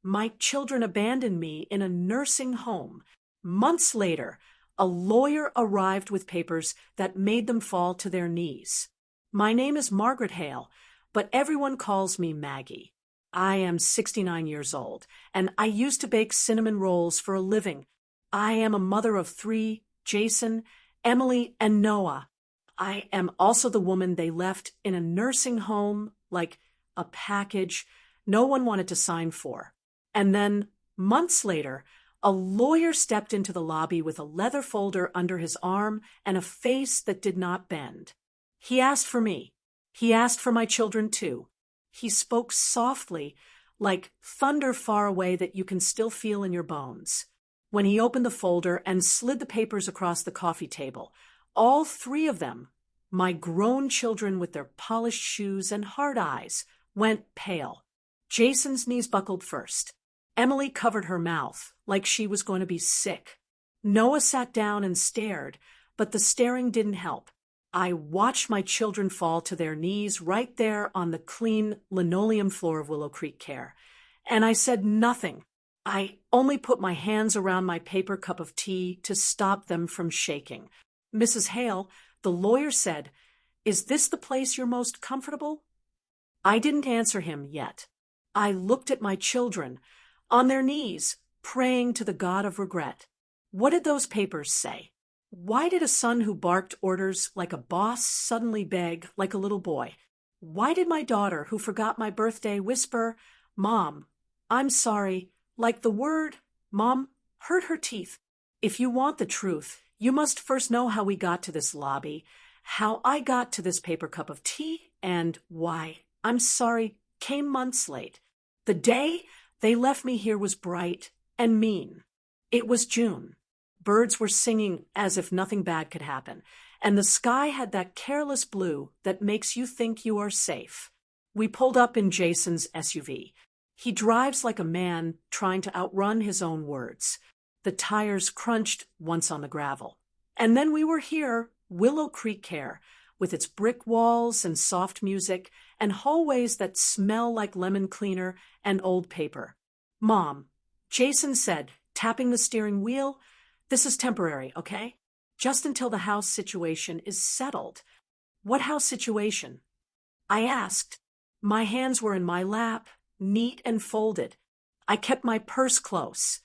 My children abandoned me in a nursing home. Months later, a lawyer arrived with papers that made them fall to their knees. My name is Margaret Hale, but everyone calls me Maggie. I am 69 years old, and I used to bake cinnamon rolls for a living. I am a mother of 3, Jason, Emily, and Noah. I am also the woman they left in a nursing home, like a package no one wanted to sign for. And then, months later, a lawyer stepped into the lobby with a leather folder under his arm and a face that did not bend. He asked for me. He asked for my children, too. He spoke softly, like thunder far away that you can still feel in your bones. When he opened the folder and slid the papers across the coffee table, all 3 of them, my grown children with their polished shoes and hard eyes, went pale. Jason's knees buckled first. Emily covered her mouth, like she was going to be sick. Noah sat down and stared, but the staring didn't help. I watched my children fall to their knees right there on the clean linoleum floor of Willow Creek Care. And I said nothing. I only put my hands around my paper cup of tea to stop them from shaking. Mrs. Hale, the lawyer said, "Is this the place you're most comfortable?" I didn't answer him yet. I looked at my children, on their knees, praying to the God of regret. What did those papers say? Why did a son who barked orders like a boss suddenly beg like a little boy? Why did my daughter, who forgot my birthday, whisper, "Mom, I'm sorry," like the word, Mom, hurt her teeth? If you want the truth, you must first know how we got to this lobby, how I got to this paper cup of tea, and why I'm sorry came months late. The day they left me here was bright and mean. It was June. Birds were singing as if nothing bad could happen, and the sky had that careless blue that makes you think you are safe. We pulled up in Jason's SUV. He drives like a man trying to outrun his own words. The tires crunched once on the gravel. And then we were here, Willow Creek Care, with its brick walls and soft music and hallways that smell like lemon cleaner and old paper. "Mom," Jason said, tapping the steering wheel, "this is temporary, okay? Just until the house situation is settled." "What house situation?" I asked. My hands were in my lap, neat and folded. I kept my purse close.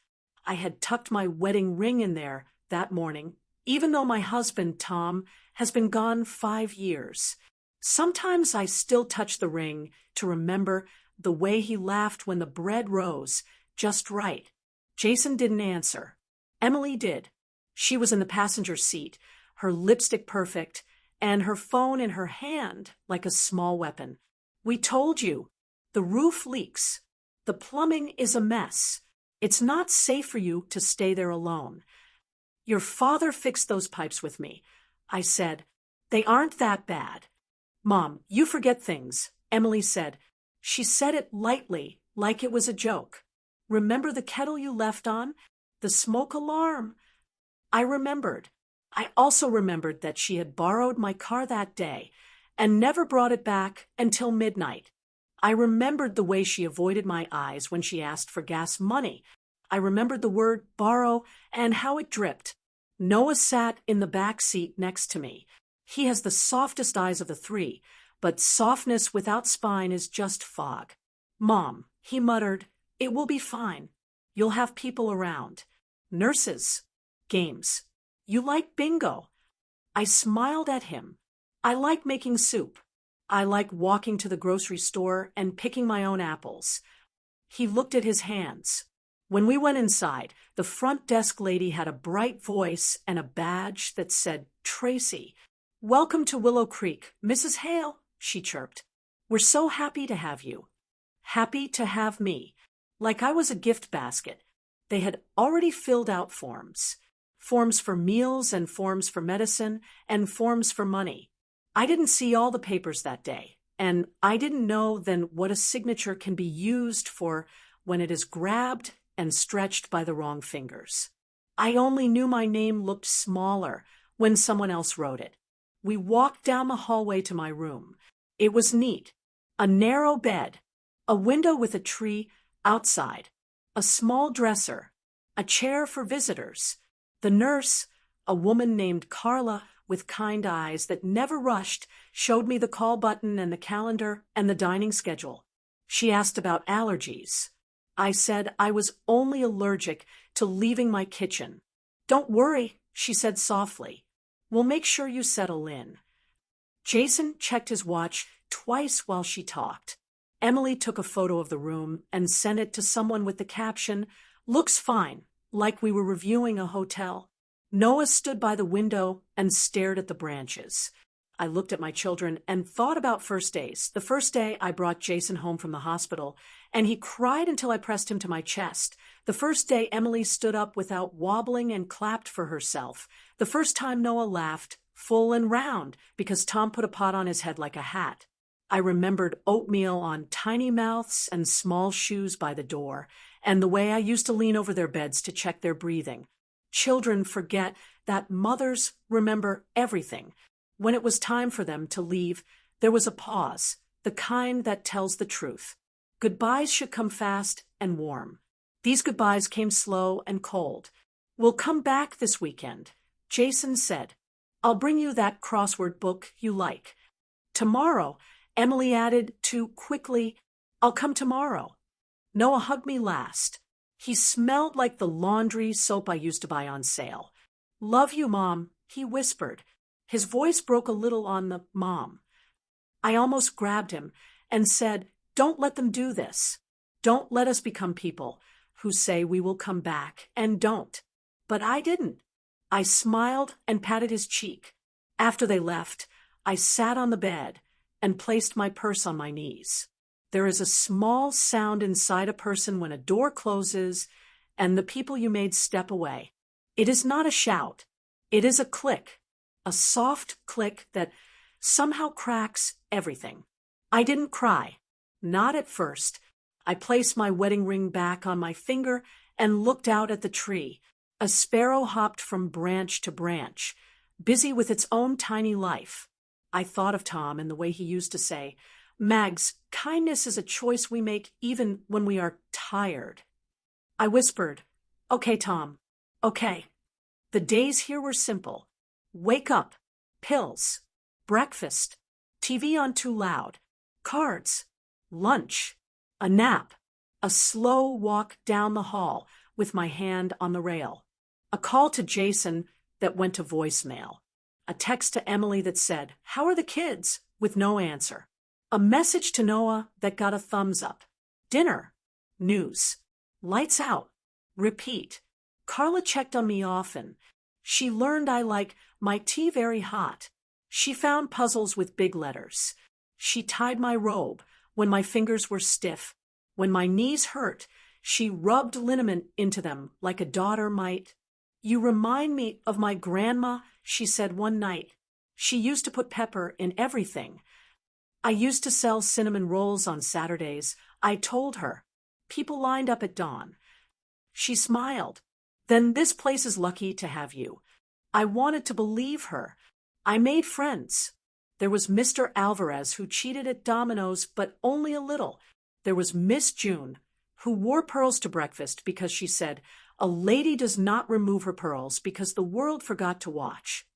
I had tucked my wedding ring in there that morning, even though my husband, Tom, has been gone 5 years. Sometimes I still touch the ring to remember the way he laughed when the bread rose, just right. Jason didn't answer. Emily did. She was in the passenger seat, her lipstick perfect, and her phone in her hand like a small weapon. "We told you. The roof leaks. The plumbing is a mess. It's not safe for you to stay there alone. Your father fixed those pipes with me," I said. "They aren't that bad." "Mom, you forget things," Emily said. She said it lightly, like it was a joke. "Remember the kettle you left on? The smoke alarm?" I remembered. I also remembered that she had borrowed my car that day and never brought it back until midnight. I remembered the way she avoided my eyes when she asked for gas money. I remembered the word borrow and how it dripped. Noah sat in the back seat next to me. He has the softest eyes of the 3, but softness without spine is just fog. "Mom," he muttered, "it will be fine. You'll have people around. Nurses. Games. You like bingo." I smiled at him. I like making soup. I like walking to the grocery store and picking my own apples. He looked at his hands. When we went inside, the front desk lady had a bright voice and a badge that said, "Tracy." "Welcome to Willow Creek, Mrs. Hale," she chirped. "We're so happy to have you." Happy to have me. Like I was a gift basket. They had already filled out forms. Forms for meals and forms for medicine and forms for money. I didn't see all the papers that day, and I didn't know then what a signature can be used for when it is grabbed and stretched by the wrong fingers. I only knew my name looked smaller when someone else wrote it. We walked down the hallway to my room. It was neat. A narrow bed, a window with a tree outside, a small dresser, a chair for visitors. The nurse, a woman named Carla with kind eyes that never rushed, showed me the call button and the calendar and the dining schedule. She asked about allergies. I said I was only allergic to leaving my kitchen. Don't worry, she said softly. We'll make sure you settle in. Jason checked his watch twice while she talked. Emily took a photo of the room and sent it to someone with the caption, "Looks fine," like we were reviewing a hotel. Noah stood by the window and stared at the branches. I looked at my children and thought about first days. The first day I brought Jason home from the hospital, and he cried until I pressed him to my chest. The first day Emily stood up without wobbling and clapped for herself. The first time Noah laughed, full and round, because Tom put a pot on his head like a hat. I remembered oatmeal on tiny mouths and small shoes by the door, and the way I used to lean over their beds to check their breathing. Children forget that mothers remember everything. When it was time for them to leave, there was a pause, the kind that tells the truth. Goodbyes should come fast and warm. These goodbyes came slow and cold. "We'll come back this weekend," Jason said. "I'll bring you that crossword book you like." "Tomorrow," Emily added too quickly. "I'll come tomorrow." Noah hugged me last. He smelled like the laundry soap I used to buy on sale. "Love you, Mom," he whispered. His voice broke a little on the mom. I almost grabbed him and said, "Don't let them do this. Don't let us become people who say we will come back and don't." But I didn't. I smiled and patted his cheek. After they left, I sat on the bed and placed my purse on my knees. There is a small sound inside a person when a door closes and the people you made step away. It is not a shout. It is a click. A soft click that somehow cracks everything. I didn't cry. Not at first. I placed my wedding ring back on my finger and looked out at the tree. A sparrow hopped from branch to branch, busy with its own tiny life. I thought of Tom and the way he used to say, "Mags, kindness is a choice we make even when we are tired." I whispered, "Okay, Tom. Okay." The days here were simple. Wake up, pills, breakfast, TV on too loud, cards, lunch, a nap, a slow walk down the hall with my hand on the rail, a call to Jason that went to voicemail, a text to Emily that said, "How are the kids?" with no answer, a message to Noah that got a thumbs up, dinner, news, lights out, repeat. Carla checked on me often. She learned I like my tea very hot. She found puzzles with big letters. She tied my robe when my fingers were stiff. When my knees hurt, she rubbed liniment into them like a daughter might. "You remind me of my grandma," she said one night. "She used to put pepper in everything." I used to sell cinnamon rolls on Saturdays. I told her. People lined up at dawn. She smiled. "Then this place is lucky to have you." I wanted to believe her. I made friends. There was Mr. Alvarez, who cheated at dominoes, but only a little. There was Miss June, who wore pearls to breakfast because she said, "A lady does not remove her pearls because the world forgot to watch."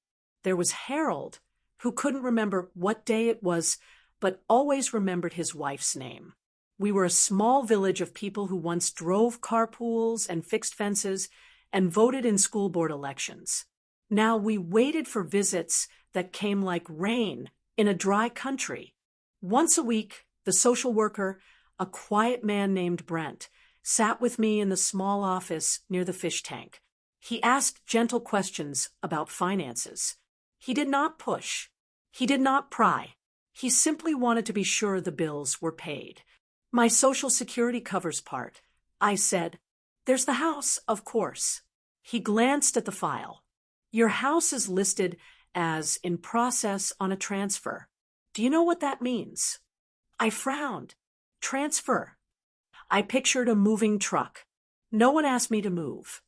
There was Harold, who couldn't remember what day it was, but always remembered his wife's name. We were a small village of people who once drove carpools and fixed fences and voted in school board elections. Now we waited for visits that came like rain in a dry country. Once a week, the social worker, a quiet man named Brent, sat with me in the small office near the fish tank. He asked gentle questions about finances. He did not push. He did not pry. He simply wanted to be sure the bills were paid. "My Social Security covers part," I said. "There's the house, of course." He glanced at the file. "Your house is listed as in process on a transfer. Do you know what that means?" I frowned. Transfer. I pictured a moving truck. No one asked me to move.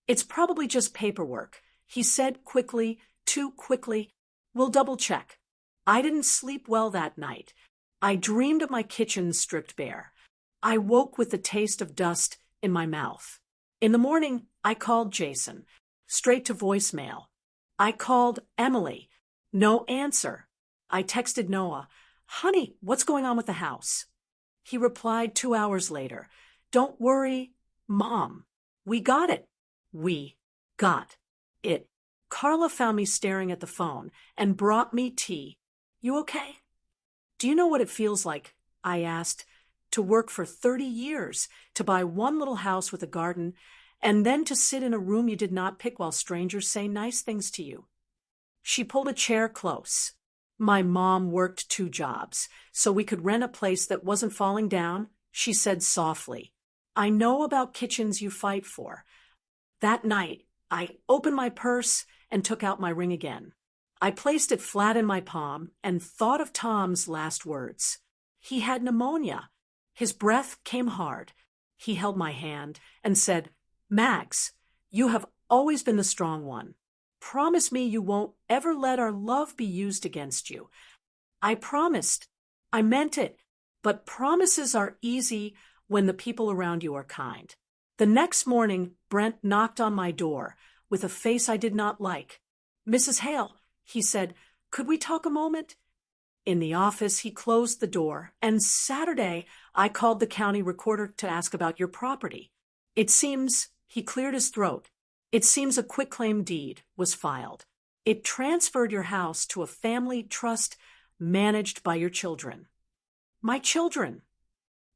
"It's probably just paperwork," he said quickly, too quickly. "We'll double check." I didn't sleep well that night. I dreamed of my kitchen stripped bare. I woke with the taste of dust in my mouth. In the morning, I called Jason, straight to voicemail. I called Emily. No answer. I texted Noah, "Honey, what's going on with the house?" He replied 2 hours later, "Don't worry, Mom. We got it. We got it." Carla found me staring at the phone and brought me tea. "You okay?" "Do you know what it feels like?" I asked. "To work for 30 years, to buy one little house with a garden, and then to sit in a room you did not pick while strangers say nice things to you." She pulled a chair close. "My mom worked 2 jobs, so we could rent a place that wasn't falling down," she said softly. "I know about kitchens you fight for." That night, I opened my purse and took out my ring again. I placed it flat in my palm and thought of Tom's last words. He had pneumonia. His breath came hard. He held my hand and said, "Max, you have always been the strong one. Promise me you won't ever let our love be used against you." I promised. I meant it. But promises are easy when the people around you are kind. The next morning, Brent knocked on my door with a face I did not like. "Mrs. Hale," he said, "could we talk a moment?" In the office, he closed the door, and Saturday, I called the county recorder to ask about your property. It seems, he cleared his throat, "It seems a quitclaim deed was filed. It transferred your house to a family trust managed by your children." "My children."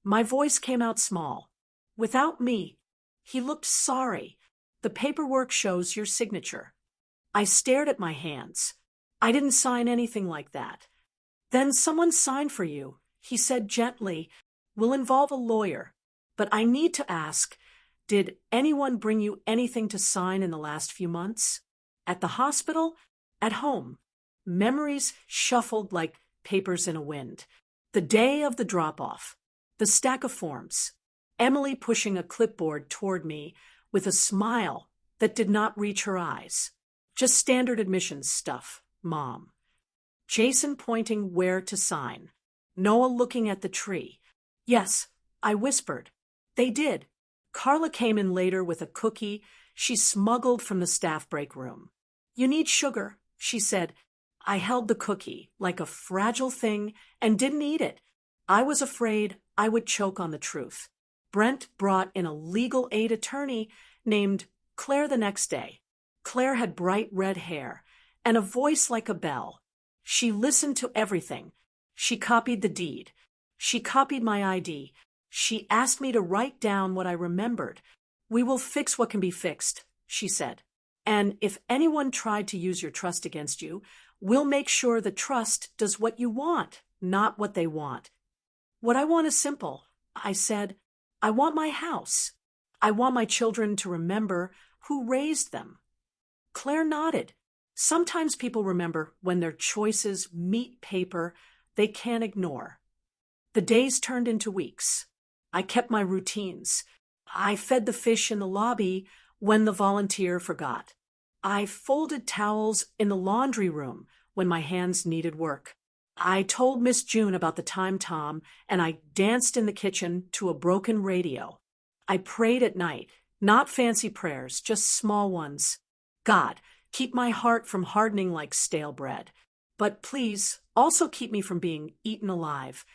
My voice came out small. "Without me." He looked sorry. "The paperwork shows your signature." I stared at my hands. "I didn't sign anything like that." "Then someone signed for you," he said gently. "We'll involve a lawyer. But I need to ask, did anyone bring you anything to sign in the last few months? At the hospital? At home?" Memories shuffled like papers in a wind. The day of the drop-off. The stack of forms. Emily pushing a clipboard toward me with a smile that did not reach her eyes. "Just standard admissions stuff, Mom." Jason pointing where to sign. Noah looking at the tree. "Yes," I whispered. They did. Carla came in later with a cookie she smuggled from the staff break room. "You need sugar," she said. I held the cookie like a fragile thing and didn't eat it. I was afraid I would choke on the truth. Brent brought in a legal aid attorney named Claire the next day. Claire had bright red hair and a voice like a bell. She listened to everything. She copied the deed. She copied my ID. She asked me to write down what I remembered. "We will fix what can be fixed," she said. "And if anyone tried to use your trust against you, we'll make sure the trust does what you want, not what they want." "What I want is simple," I said. "I want my house. I want my children to remember who raised them." Claire nodded. Sometimes people remember when their choices meet paper they can't ignore. The days turned into weeks. I kept my routines. I fed the fish in the lobby when the volunteer forgot. I folded towels in the laundry room when my hands needed work. I told Miss June about the time Tom and I danced in the kitchen to a broken radio. I prayed at night, not fancy prayers, just small ones. "God, keep my heart from hardening like stale bread. But please, also keep me from being eaten alive."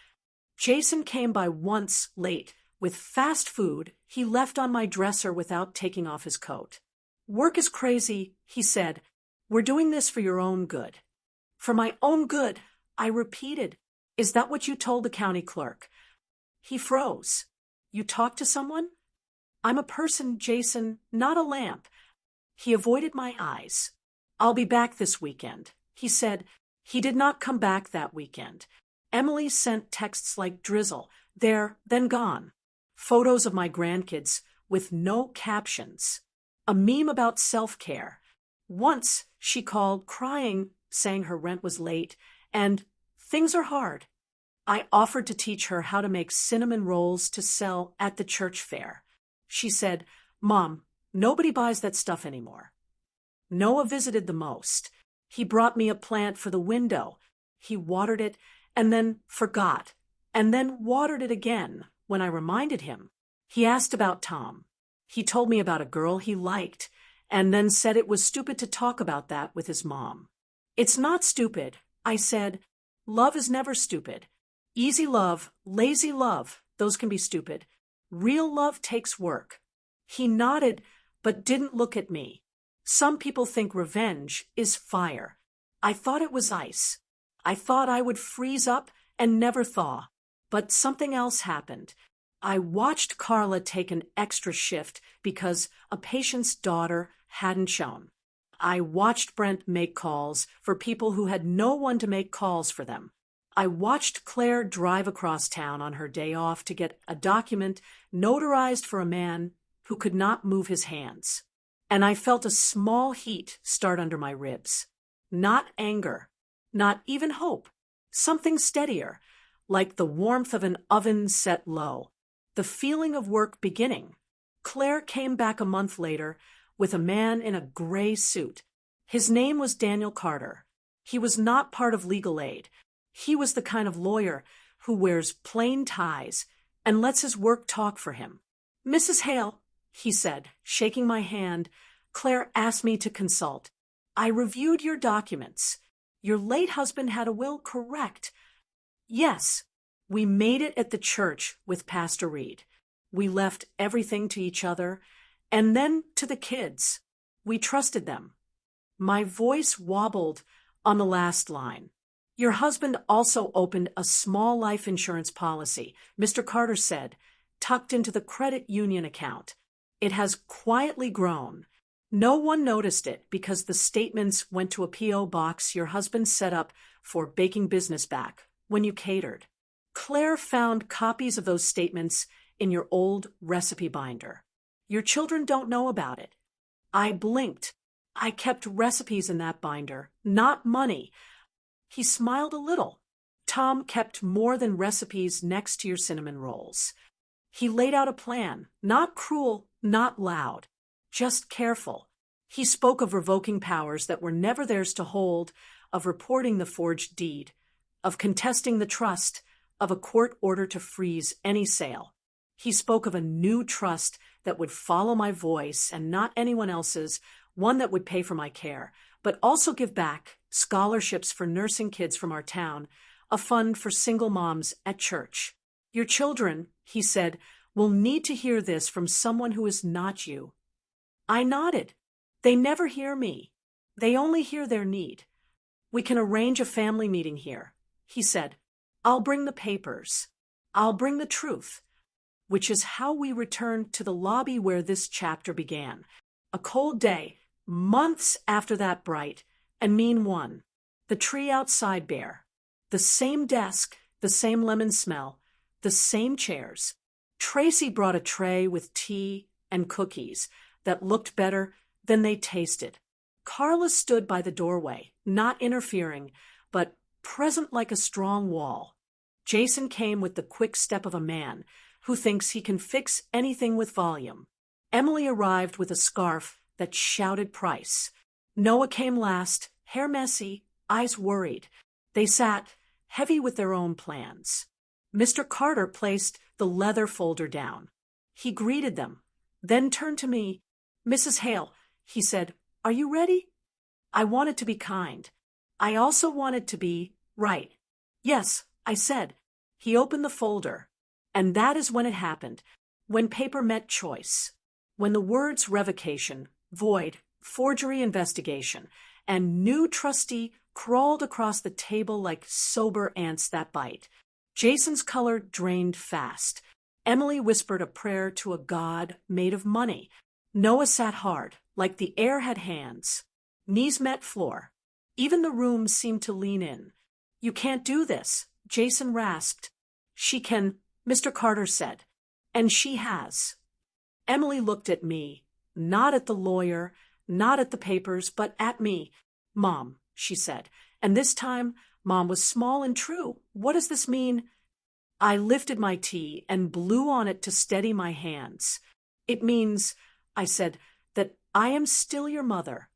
Jason came by once late with fast food he left on my dresser without taking off his coat. "Work is crazy," he said. "We're doing this for your own good." "For my own good," I repeated. "Is that what you told the county clerk?" He froze. "You talked to someone?" "I'm a person, Jason, not a lamp." He avoided my eyes. "I'll be back this weekend," he said. He did not come back that weekend. Emily sent texts like drizzle, there, then gone. Photos of my grandkids with no captions. A meme about self-care. Once she called crying, saying her rent was late, and "Things are hard." I offered to teach her how to make cinnamon rolls to sell at the church fair. She said, "Mom, nobody buys that stuff anymore." Noah visited the most. He brought me a plant for the window. He watered it and then forgot, and then watered it again when I reminded him. He asked about Tom. He told me about a girl he liked, and then said it was stupid to talk about that with his mom. It's not stupid, I said. Love is never stupid. Easy love, lazy love, those can be stupid. Real love takes work. He nodded, but didn't look at me. Some people think revenge is fire. I thought it was ice. I thought I would freeze up and never thaw. But something else happened. I watched Carla take an extra shift because a patient's daughter hadn't shown. I watched Brent make calls for people who had no one to make calls for them. I watched Claire drive across town on her day off to get a document notarized for a man who could not move his hands. And I felt a small heat start under my ribs. Not anger, not even hope. Something steadier, like the warmth of an oven set low. The feeling of work beginning. Claire came back a month later with a man in a gray suit. His name was Daniel Carter. He was not part of legal aid. He was the kind of lawyer who wears plain ties and lets his work talk for him. Mrs. Hale, he said, shaking my hand, Claire asked me to consult. I reviewed your documents. Your late husband had a will, correct? Yes. We made it at the church with Pastor Reed. We left everything to each other, and then to the kids. We trusted them. My voice wobbled on the last line. Your husband also opened a small life insurance policy, Mr. Carter said, tucked into the credit union account. It has quietly grown. No one noticed it because the statements went to a P.O. box your husband set up for baking business back when you catered. Claire found copies of those statements in your old recipe binder. Your children don't know about it. I blinked. I kept recipes in that binder, not money. He smiled a little. Tom kept more than recipes next to your cinnamon rolls. He laid out a plan, not cruel, not loud, just careful. He spoke of revoking powers that were never theirs to hold, of reporting the forged deed, of contesting the trust, of a court order to freeze any sale. He spoke of a new trust that would follow my voice and not anyone else's, one that would pay for my care, but also give back scholarships for nursing kids from our town, a fund for single moms at church. Your children, he said, will need to hear this from someone who is not you. I nodded. They never hear me. They only hear their need. We can arrange a family meeting here, he said. I'll bring the papers. I'll bring the truth, which is how we returned to the lobby where this chapter began. A cold day, months after that bright and mean one. The tree outside bare. The same desk, the same lemon smell, the same chairs. Tracy brought a tray with tea and cookies that looked better than they tasted. Carla stood by the doorway, not interfering, but present like a strong wall. Jason came with the quick step of a man who thinks he can fix anything with volume. Emily arrived with a scarf that shouted price. Noah came last, hair messy, eyes worried. They sat, heavy with their own plans. Mr. Carter placed the leather folder down. He greeted them, then turned to me. Mrs. Hale, he said, are you ready? I wanted to be kind. I also wanted to be right. Yes, I said. He opened the folder. And that is when it happened, when paper met choice, when the words revocation, void, forgery investigation, and new trustee crawled across the table like sober ants that bite. Jason's color drained fast. Emily whispered a prayer to a god made of money. Noah sat hard, like the air had hands. Knees met floor. Even the room seemed to lean in. You can't do this, Jason rasped. She can, Mr. Carter said. And she has. Emily looked at me, not at the lawyer, not at the papers, but at me. Mom, she said. And this time, Mom was small and true. What does this mean? I lifted my tea and blew on it to steady my hands. It means, I said, that I am still your mother.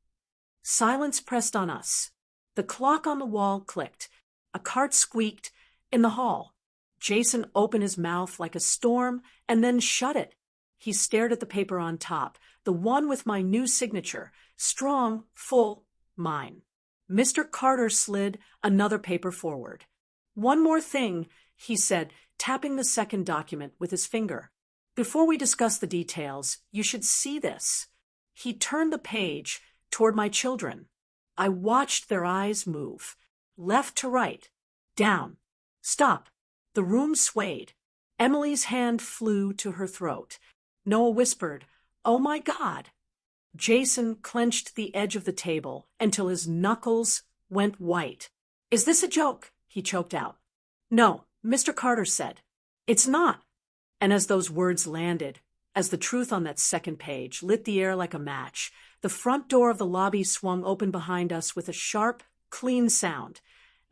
Silence pressed on us. The clock on the wall clicked. A cart squeaked in the hall. Jason opened his mouth like a storm and then shut it. He stared at the paper on top, the one with my new signature, strong, full, mine. Mr. Carter slid another paper forward. "One more thing," he said, tapping the second document with his finger. "Before we discuss the details, you should see this." He turned the page toward my children. I watched their eyes move, left to right, down, stop. The room swayed. Emily's hand flew to her throat. Noah whispered, "Oh my God." Jason clenched the edge of the table until his knuckles went white. "Is this a joke?" he choked out. "No," Mr. Carter said. "It's not." And as those words landed, as the truth on that second page lit the air like a match, the front door of the lobby swung open behind us with a sharp, clean sound,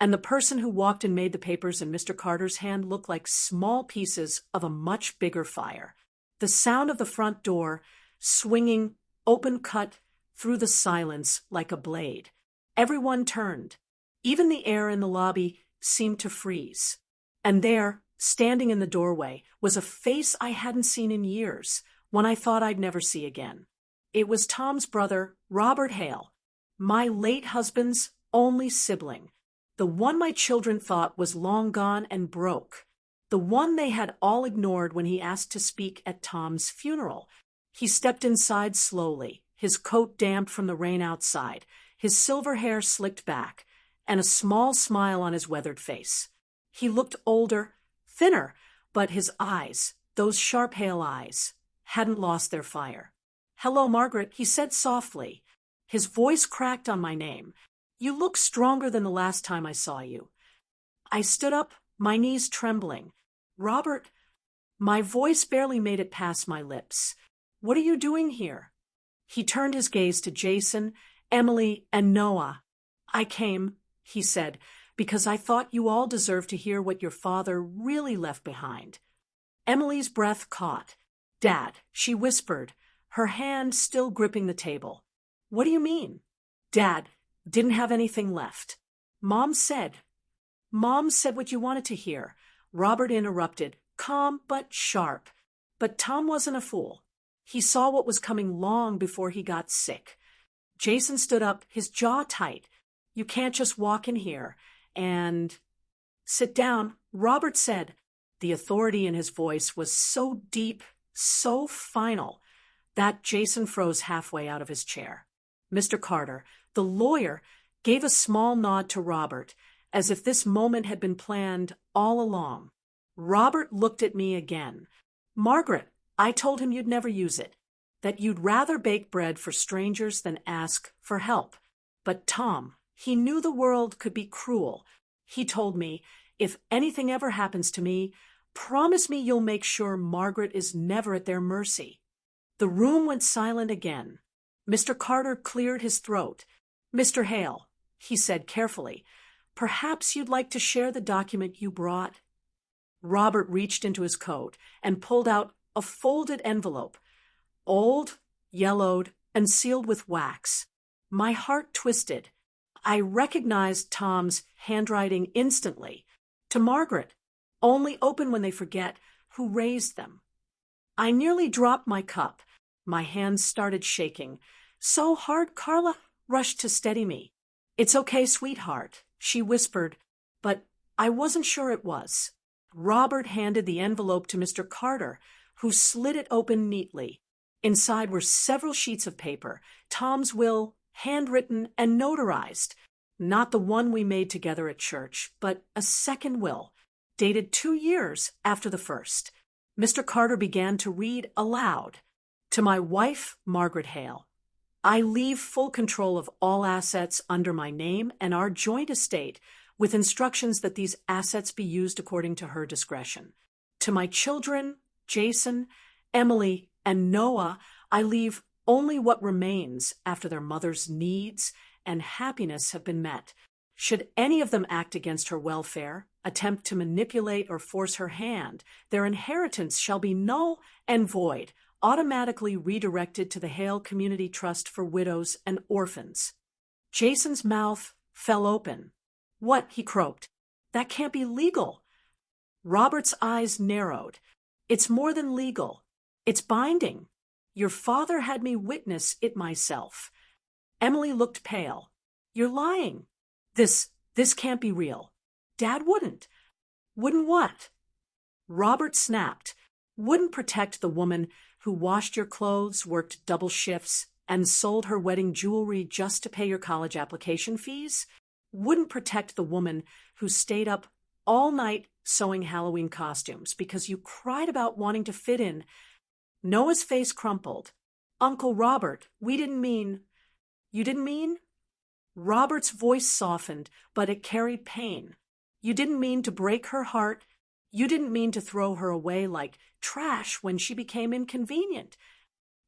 and the person who walked and made the papers in Mr. Carter's hand looked like small pieces of a much bigger fire. The sound of the front door swinging open cut through the silence like a blade. Everyone turned. Even the air in the lobby seemed to freeze. And there, standing in the doorway, was a face I hadn't seen in years, one I thought I'd never see again. It was Tom's brother, Robert Hale, my late husband's only sibling, the one my children thought was long gone and broke, the one they had all ignored when he asked to speak at Tom's funeral. He stepped inside slowly, his coat damp from the rain outside, his silver hair slicked back, and a small smile on his weathered face. He looked older, thinner, but his eyes, those sharp Hale eyes, hadn't lost their fire. "Hello, Margaret," he said softly. His voice cracked on my name. "You look stronger than the last time I saw you." I stood up, my knees trembling. "Robert," my voice barely made it past my lips. "What are you doing here?" He turned his gaze to Jason, Emily, and Noah. "I came," he said, "because I thought you all deserved to hear what your father really left behind." Emily's breath caught. "Dad," she whispered, her hand still gripping the table. "What do you mean?" "Dad didn't have anything left. Mom said what you wanted to hear," Robert interrupted, calm but sharp. But Tom wasn't a fool. He saw what was coming long before he got sick. Jason stood up, his jaw tight. "You can't just walk in here and—" "Sit down," Robert said. The authority in his voice was so deep, so final, that Jason froze halfway out of his chair. Mr. Carter, the lawyer, gave a small nod to Robert, as if this moment had been planned all along. Robert looked at me again. "Margaret, I told him you'd never use it, that you'd rather bake bread for strangers than ask for help. But Tom, he knew the world could be cruel. He told me, if anything ever happens to me, promise me you'll make sure Margaret is never at their mercy." The room went silent again. Mr. Carter cleared his throat. "Mr. Hale," he said carefully, "perhaps you'd like to share the document you brought." Robert reached into his coat and pulled out a folded envelope, old, yellowed, and sealed with wax. My heart twisted. I recognized Tom's handwriting instantly. "To Margaret, only open when they forget who raised them." I nearly dropped my cup. My hands started shaking. So hard Carla rushed to steady me. "It's okay, sweetheart," she whispered, but I wasn't sure it was. Robert handed the envelope to Mr. Carter, who slid it open neatly. Inside were several sheets of paper, Tom's will, handwritten and notarized. Not the one we made together at church, but a second will, dated 2 years after the first. Mr. Carter began to read aloud. "To my wife, Margaret Hale, I leave full control of all assets under my name and our joint estate, with instructions that these assets be used according to her discretion. To my children, Jason, Emily, and Noah, I leave only what remains after their mother's needs and happiness have been met. Should any of them act against her welfare, attempt to manipulate or force her hand, their inheritance shall be null and void, automatically redirected to the Hale Community Trust for Widows and Orphans." Jason's mouth fell open. "What?" he croaked. "That can't be legal." Robert's eyes narrowed. "It's more than legal. It's binding. Your father had me witness it myself. Emily looked pale. You're lying. This can't be real. Dad wouldn't. Wouldn't what? Robert snapped. Wouldn't protect the woman who washed your clothes, worked double shifts, and sold her wedding jewelry just to pay your college application fees? Wouldn't protect the woman who stayed up all night sewing Halloween costumes because you cried about wanting to fit in? Noah's face crumpled. Uncle Robert, we didn't mean… You didn't mean? Robert's voice softened, but it carried pain. You didn't mean to break her heart. You didn't mean to throw her away like trash when she became inconvenient.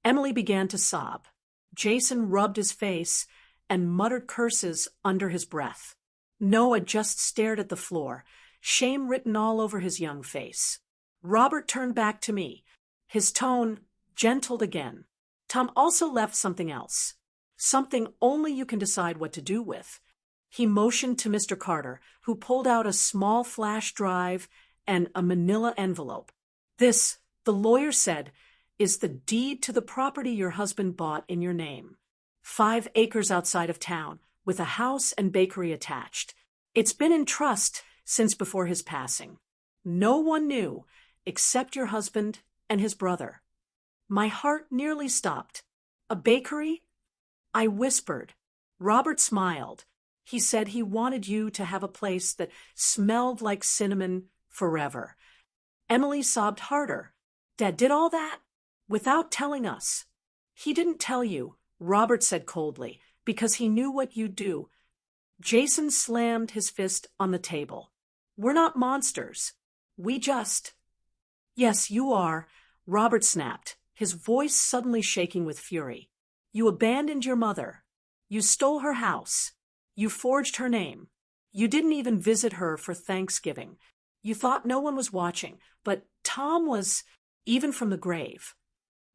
Emily began to sob. Jason rubbed his face and muttered curses under his breath. Noah just stared at the floor, shame written all over his young face. Robert turned back to me. His tone gentled again. Tom also left something else. Something only you can decide what to do with. He motioned to Mr. Carter, who pulled out a small flash drive and a manila envelope. This, the lawyer said, is the deed to the property your husband bought in your name. 5 acres outside of town, with a house and bakery attached. It's been in trust since before his passing. No one knew, except your husband and his brother. My heart nearly stopped. A bakery? I whispered. Robert smiled. He said he wanted you to have a place that smelled like cinnamon forever. Emily sobbed harder. Dad did all that? Without telling us. He didn't tell you, Robert said coldly, because he knew what you'd do. Jason slammed his fist on the table. We're not monsters. We just… Yes, you are, Robert snapped, his voice suddenly shaking with fury. You abandoned your mother. You stole her house. You forged her name. You didn't even visit her for Thanksgiving. You thought no one was watching, but Tom was, even from the grave.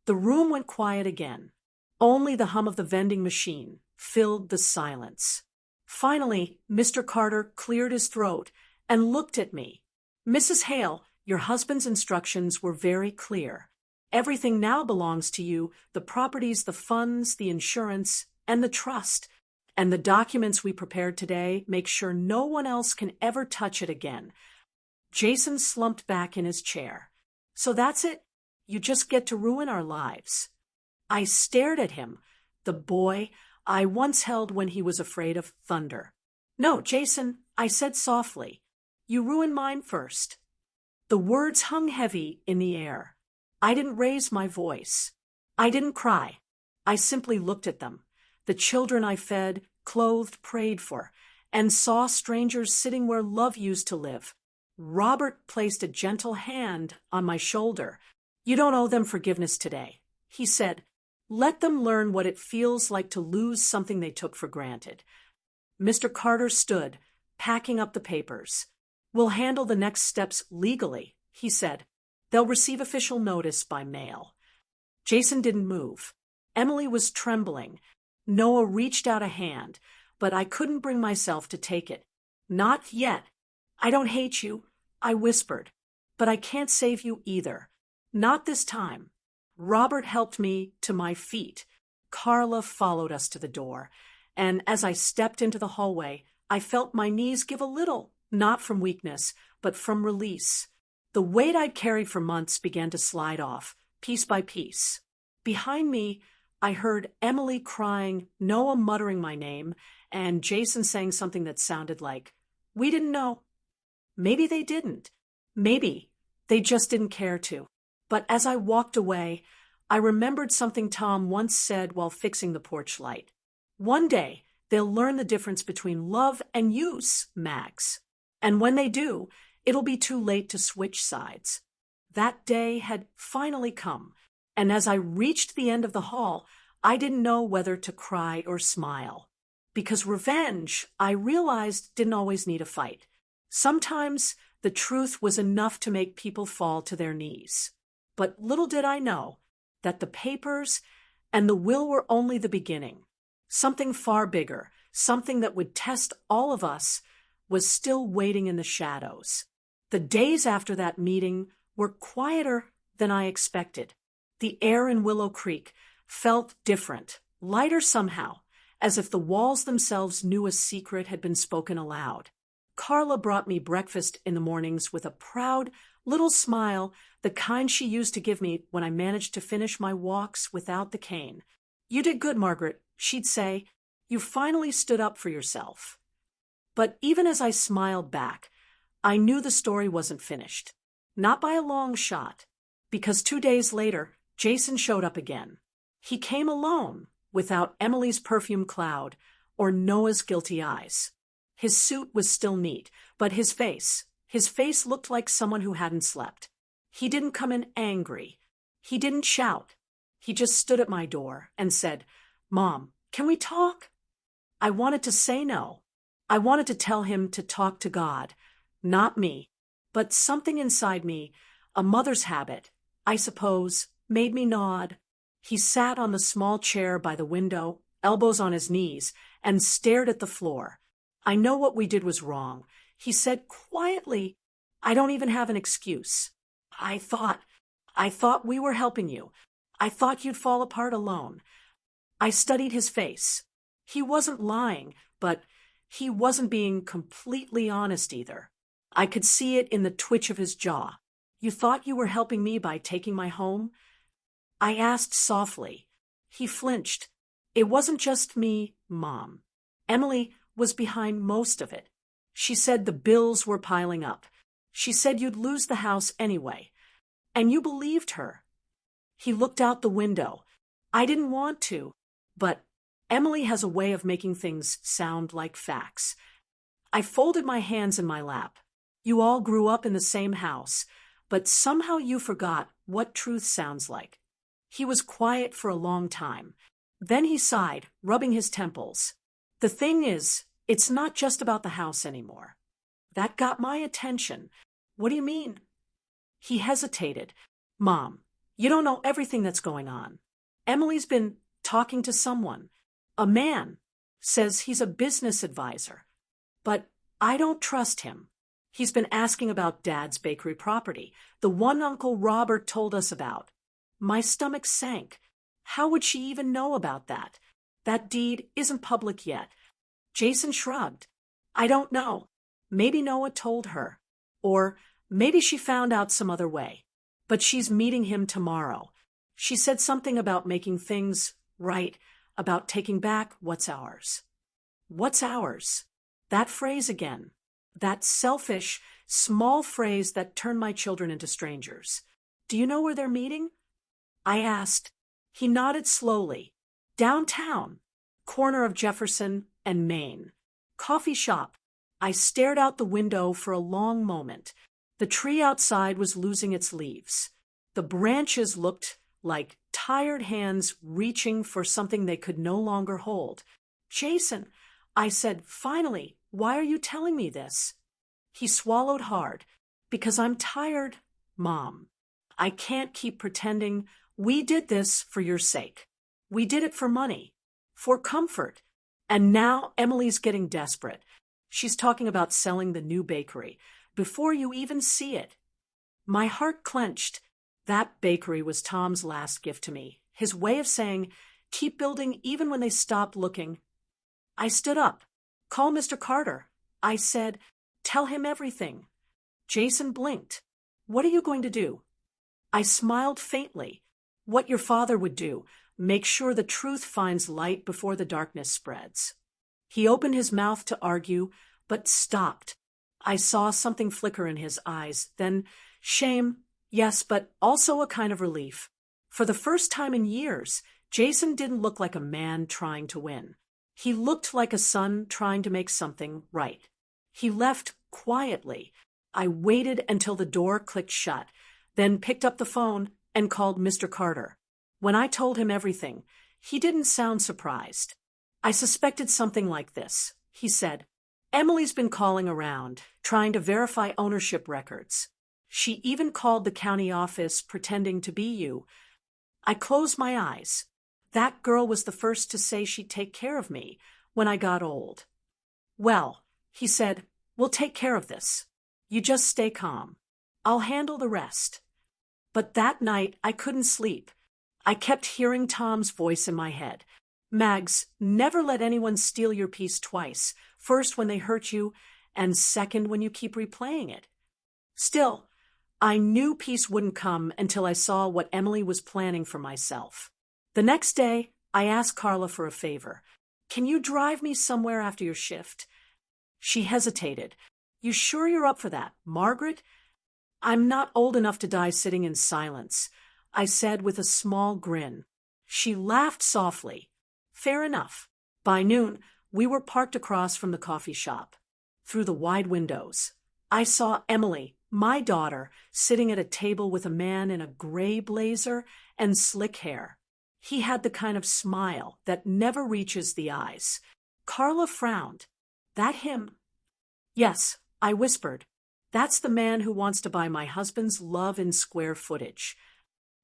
The room went quiet again. Only the hum of the vending machine filled the silence. Finally, Mr. Carter cleared his throat and looked at me. Mrs. Hale, your husband's instructions were very clear. Everything now belongs to you, the properties, the funds, the insurance, and the trust. And the documents we prepared today make sure no one else can ever touch it again. Jason slumped back in his chair. So that's it? You just get to ruin our lives. I stared at him, the boy I once held when he was afraid of thunder. No, Jason, I said softly. You ruined mine first. The words hung heavy in the air. I didn't raise my voice. I didn't cry. I simply looked at them. The children I fed, clothed, prayed for, and saw strangers sitting where love used to live. Robert placed a gentle hand on my shoulder. You don't owe them forgiveness today, he said. Let them learn what it feels like to lose something they took for granted. Mr. Carter stood, packing up the papers. We'll handle the next steps legally, he said. They'll receive official notice by mail. Jason didn't move. Emily was trembling. Noah reached out a hand, but I couldn't bring myself to take it. Not yet. I don't hate you, I whispered. But I can't save you either. Not this time. Robert helped me to my feet. Carla followed us to the door, and as I stepped into the hallway, I felt my knees give a little, not from weakness, but from release. The weight I'd carried for months began to slide off, piece by piece. Behind me, I heard Emily crying, Noah muttering my name, and Jason saying something that sounded like, we didn't know. Maybe they didn't. Maybe they just didn't care to. But as I walked away, I remembered something Tom once said while fixing the porch light. One day, they'll learn the difference between love and use, Max. And when they do, it'll be too late to switch sides. That day had finally come, and as I reached the end of the hall, I didn't know whether to cry or smile. Because revenge, I realized, didn't always need a fight. Sometimes the truth was enough to make people fall to their knees. But little did I know that the papers and the will were only the beginning. Something far bigger, something that would test all of us, was still waiting in the shadows. The days after that meeting were quieter than I expected. The air in Willow Creek felt different, lighter somehow, as if the walls themselves knew a secret had been spoken aloud. Carla brought me breakfast in the mornings with a proud little smile, the kind she used to give me when I managed to finish my walks without the cane. "You did good, Margaret," she'd say. "You finally stood up for yourself." But even as I smiled back, I knew the story wasn't finished. Not by a long shot, because 2 days later, Jason showed up again. He came alone, without Emily's perfume cloud or Noah's guilty eyes. His suit was still neat, but his face looked like someone who hadn't slept. He didn't come in angry. He didn't shout. He just stood at my door and said, "Mom, can we talk?" I wanted to say no. I wanted to tell him to talk to God, not me. But something inside me, a mother's habit, I suppose, made me nod. He sat on the small chair by the window, elbows on his knees, and stared at the floor. "I know what we did was wrong," he said quietly. "I don't even have an excuse. I thought we were helping you. I thought you'd fall apart alone." I studied his face. He wasn't lying, but he wasn't being completely honest either. I could see it in the twitch of his jaw. "You thought you were helping me by taking my home?" I asked softly. He flinched. "It wasn't just me, Mom. Emily was behind most of it. She said the bills were piling up. She said you'd lose the house anyway. And you believed her." He looked out the window. "I didn't want to, but Emily has a way of making things sound like facts." I folded my hands in my lap. "You all grew up in the same house, but somehow you forgot what truth sounds like." He was quiet for a long time. Then he sighed, rubbing his temples. "The thing is, it's not just about the house anymore." That got my attention. "What do you mean?" He hesitated. "Mom, you don't know everything that's going on. Emily's been talking to someone. A man. Says he's a business advisor. But I don't trust him. He's been asking about Dad's bakery property, the one Uncle Robert told us about." My stomach sank. How would she even know about that? That deed isn't public yet. Jason shrugged. "I don't know. Maybe Noah told her. Or maybe she found out some other way. But she's meeting him tomorrow. She said something about making things right, about taking back what's ours." What's ours? That phrase again. That selfish, small phrase that turned my children into strangers. "Do you know where they're meeting?" I asked. He nodded slowly. "Downtown. Corner of Jefferson and Main. Coffee shop." I stared out the window for a long moment. The tree outside was losing its leaves. The branches looked like tired hands reaching for something they could no longer hold. "Jason," I said, "finally, why are you telling me this?" He swallowed hard. "Because I'm tired, Mom. I can't keep pretending. We did this for your sake. We did it for money, for comfort. And now Emily's getting desperate. She's talking about selling the new bakery before you even see it." My heart clenched. That bakery was Tom's last gift to me, his way of saying, keep building even when they stopped looking. I stood up. "Call Mr. Carter," I said. "Tell him everything." Jason blinked. "What are you going to do?" I smiled faintly. "What your father would do. Make sure the truth finds light before the darkness spreads." He opened his mouth to argue, but stopped. I saw something flicker in his eyes, then shame, yes, but also a kind of relief. For the first time in years, Jason didn't look like a man trying to win. He looked like a son trying to make something right. He left quietly. I waited until the door clicked shut, then picked up the phone and called Mr. Carter. When I told him everything, he didn't sound surprised. "I suspected something like this," he said. "Emily's been calling around, trying to verify ownership records. She even called the county office pretending to be you." I closed my eyes. That girl was the first to say she'd take care of me when I got old. "Well," he said, "we'll take care of this. You just stay calm. I'll handle the rest." But that night I couldn't sleep. I kept hearing Tom's voice in my head. Mags, never let anyone steal your peace twice. First when they hurt you, and second when you keep replaying it. Still, I knew peace wouldn't come until I saw what Emily was planning for myself. The next day, I asked Carla for a favor. Can you drive me somewhere after your shift? She hesitated. You sure you're up for that, Margaret? I'm not old enough to die sitting in silence, I said with a small grin. She laughed softly. Fair enough. By noon, we were parked across from the coffee shop. Through the wide windows, I saw Emily, my daughter, sitting at a table with a man in a gray blazer and slick hair. He had the kind of smile that never reaches the eyes. Carla frowned. That him? Yes, I whispered. That's the man who wants to buy my husband's love in square footage.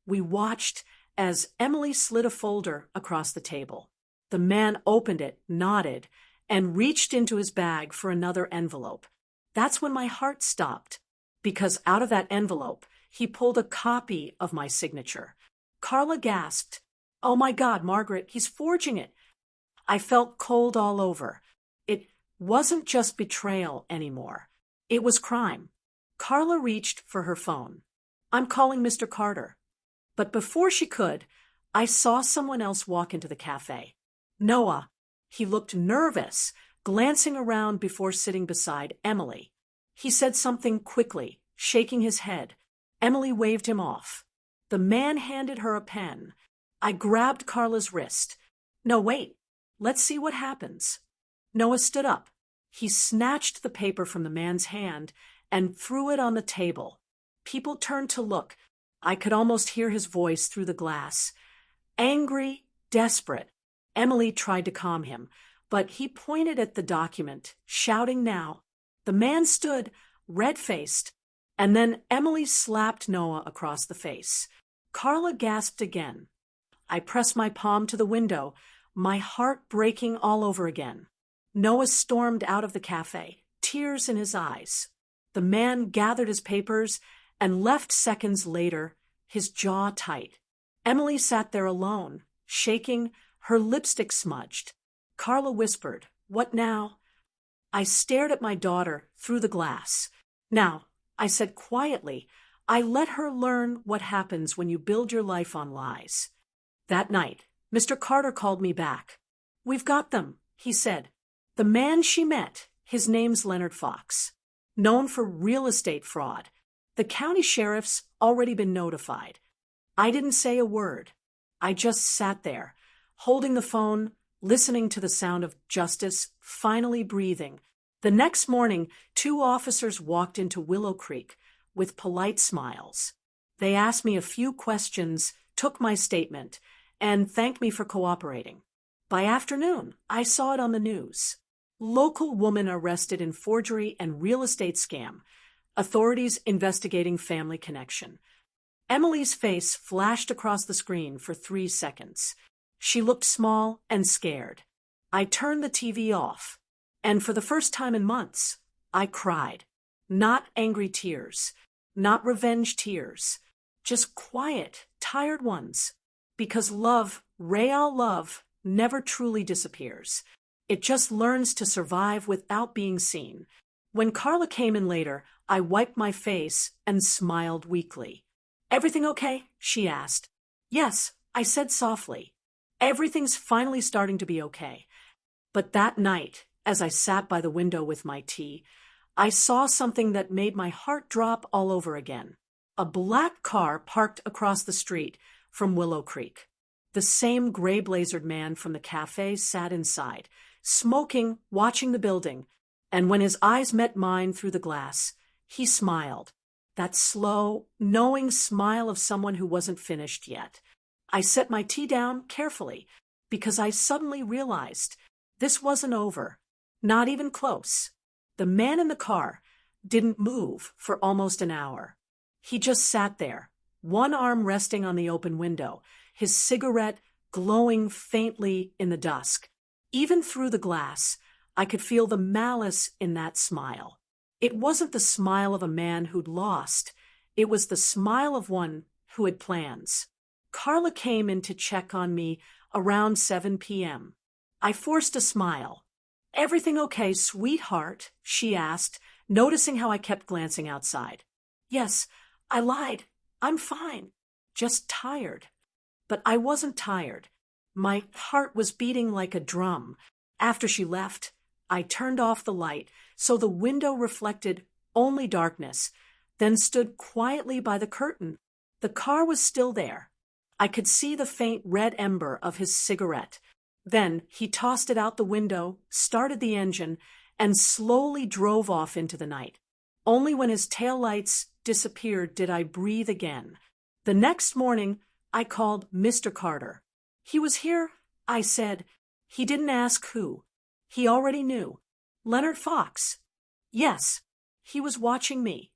We watched as Emily slid a folder across the table. The man opened it, nodded, and reached into his bag for another envelope. That's when my heart stopped, because out of that envelope, he pulled a copy of my signature. Carla gasped. Oh my God, Margaret, he's forging it. I felt cold all over. It wasn't just betrayal anymore. It was crime. Carla reached for her phone. I'm calling Mr. Carter. But before she could, I saw someone else walk into the cafe. Noah. He looked nervous, glancing around before sitting beside Emily. He said something quickly, shaking his head. Emily waved him off. The man handed her a pen. I grabbed Carla's wrist. No, wait. Let's see what happens. Noah stood up. He snatched the paper from the man's hand and threw it on the table. People turned to look. I could almost hear his voice through the glass. Angry, desperate. Emily tried to calm him, but he pointed at the document, shouting now. The man stood, red-faced, and then Emily slapped Noah across the face. Carla gasped again. I pressed my palm to the window, my heart breaking all over again. Noah stormed out of the cafe, tears in his eyes. The man gathered his papers and left seconds later, his jaw tight. Emily sat there alone, shaking, her lipstick smudged. Carla whispered, What now? I stared at my daughter through the glass. Now, I said quietly, I let her learn what happens when you build your life on lies. That night, Mr. Carter called me back. We've got them, he said. The man she met, his name's Leonard Fox, known for real estate fraud. The county sheriff's already been notified. I didn't say a word. I just sat there, holding the phone, listening to the sound of justice, finally breathing. The next morning, 2 officers walked into Willow Creek with polite smiles. They asked me a few questions, took my statement, and thanked me for cooperating. By afternoon, I saw it on the news. Local woman arrested in forgery and real estate scam. Authorities investigating family connection. Emily's face flashed across the screen for 3 seconds. She looked small and scared. I turned the TV off, and for the first time in months, I cried. Not angry tears, not revenge tears, just quiet, tired ones. Because love, real love, never truly disappears. It just learns to survive without being seen. When Carla came in later, I wiped my face and smiled weakly. Everything okay? She asked. Yes, I said softly. Everything's finally starting to be okay. But that night, as I sat by the window with my tea, I saw something that made my heart drop all over again. A black car parked across the street from Willow Creek. The same gray-blazered man from the cafe sat inside, smoking, watching the building, and when his eyes met mine through the glass, he smiled. That slow, knowing smile of someone who wasn't finished yet. I set my tea down carefully because I suddenly realized this wasn't over, not even close. The man in the car didn't move for almost an hour. He just sat there, one arm resting on the open window, his cigarette glowing faintly in the dusk. Even through the glass, I could feel the malice in that smile. It wasn't the smile of a man who'd lost. It was the smile of one who had plans. Carla came in to check on me around 7 p.m. I forced a smile. "Everything okay, sweetheart?" she asked, noticing how I kept glancing outside. "Yes, I lied. I'm fine. Just tired." But I wasn't tired. My heart was beating like a drum. After she left, I turned off the light so the window reflected only darkness, then stood quietly by the curtain. The car was still there. I could see the faint red ember of his cigarette. Then he tossed it out the window, started the engine, and slowly drove off into the night. Only when his taillights disappeared did I breathe again. The next morning, I called Mr. Carter. "He was here," I said. He didn't ask who. He already knew. "Leonard Fox." "Yes." He was watching me.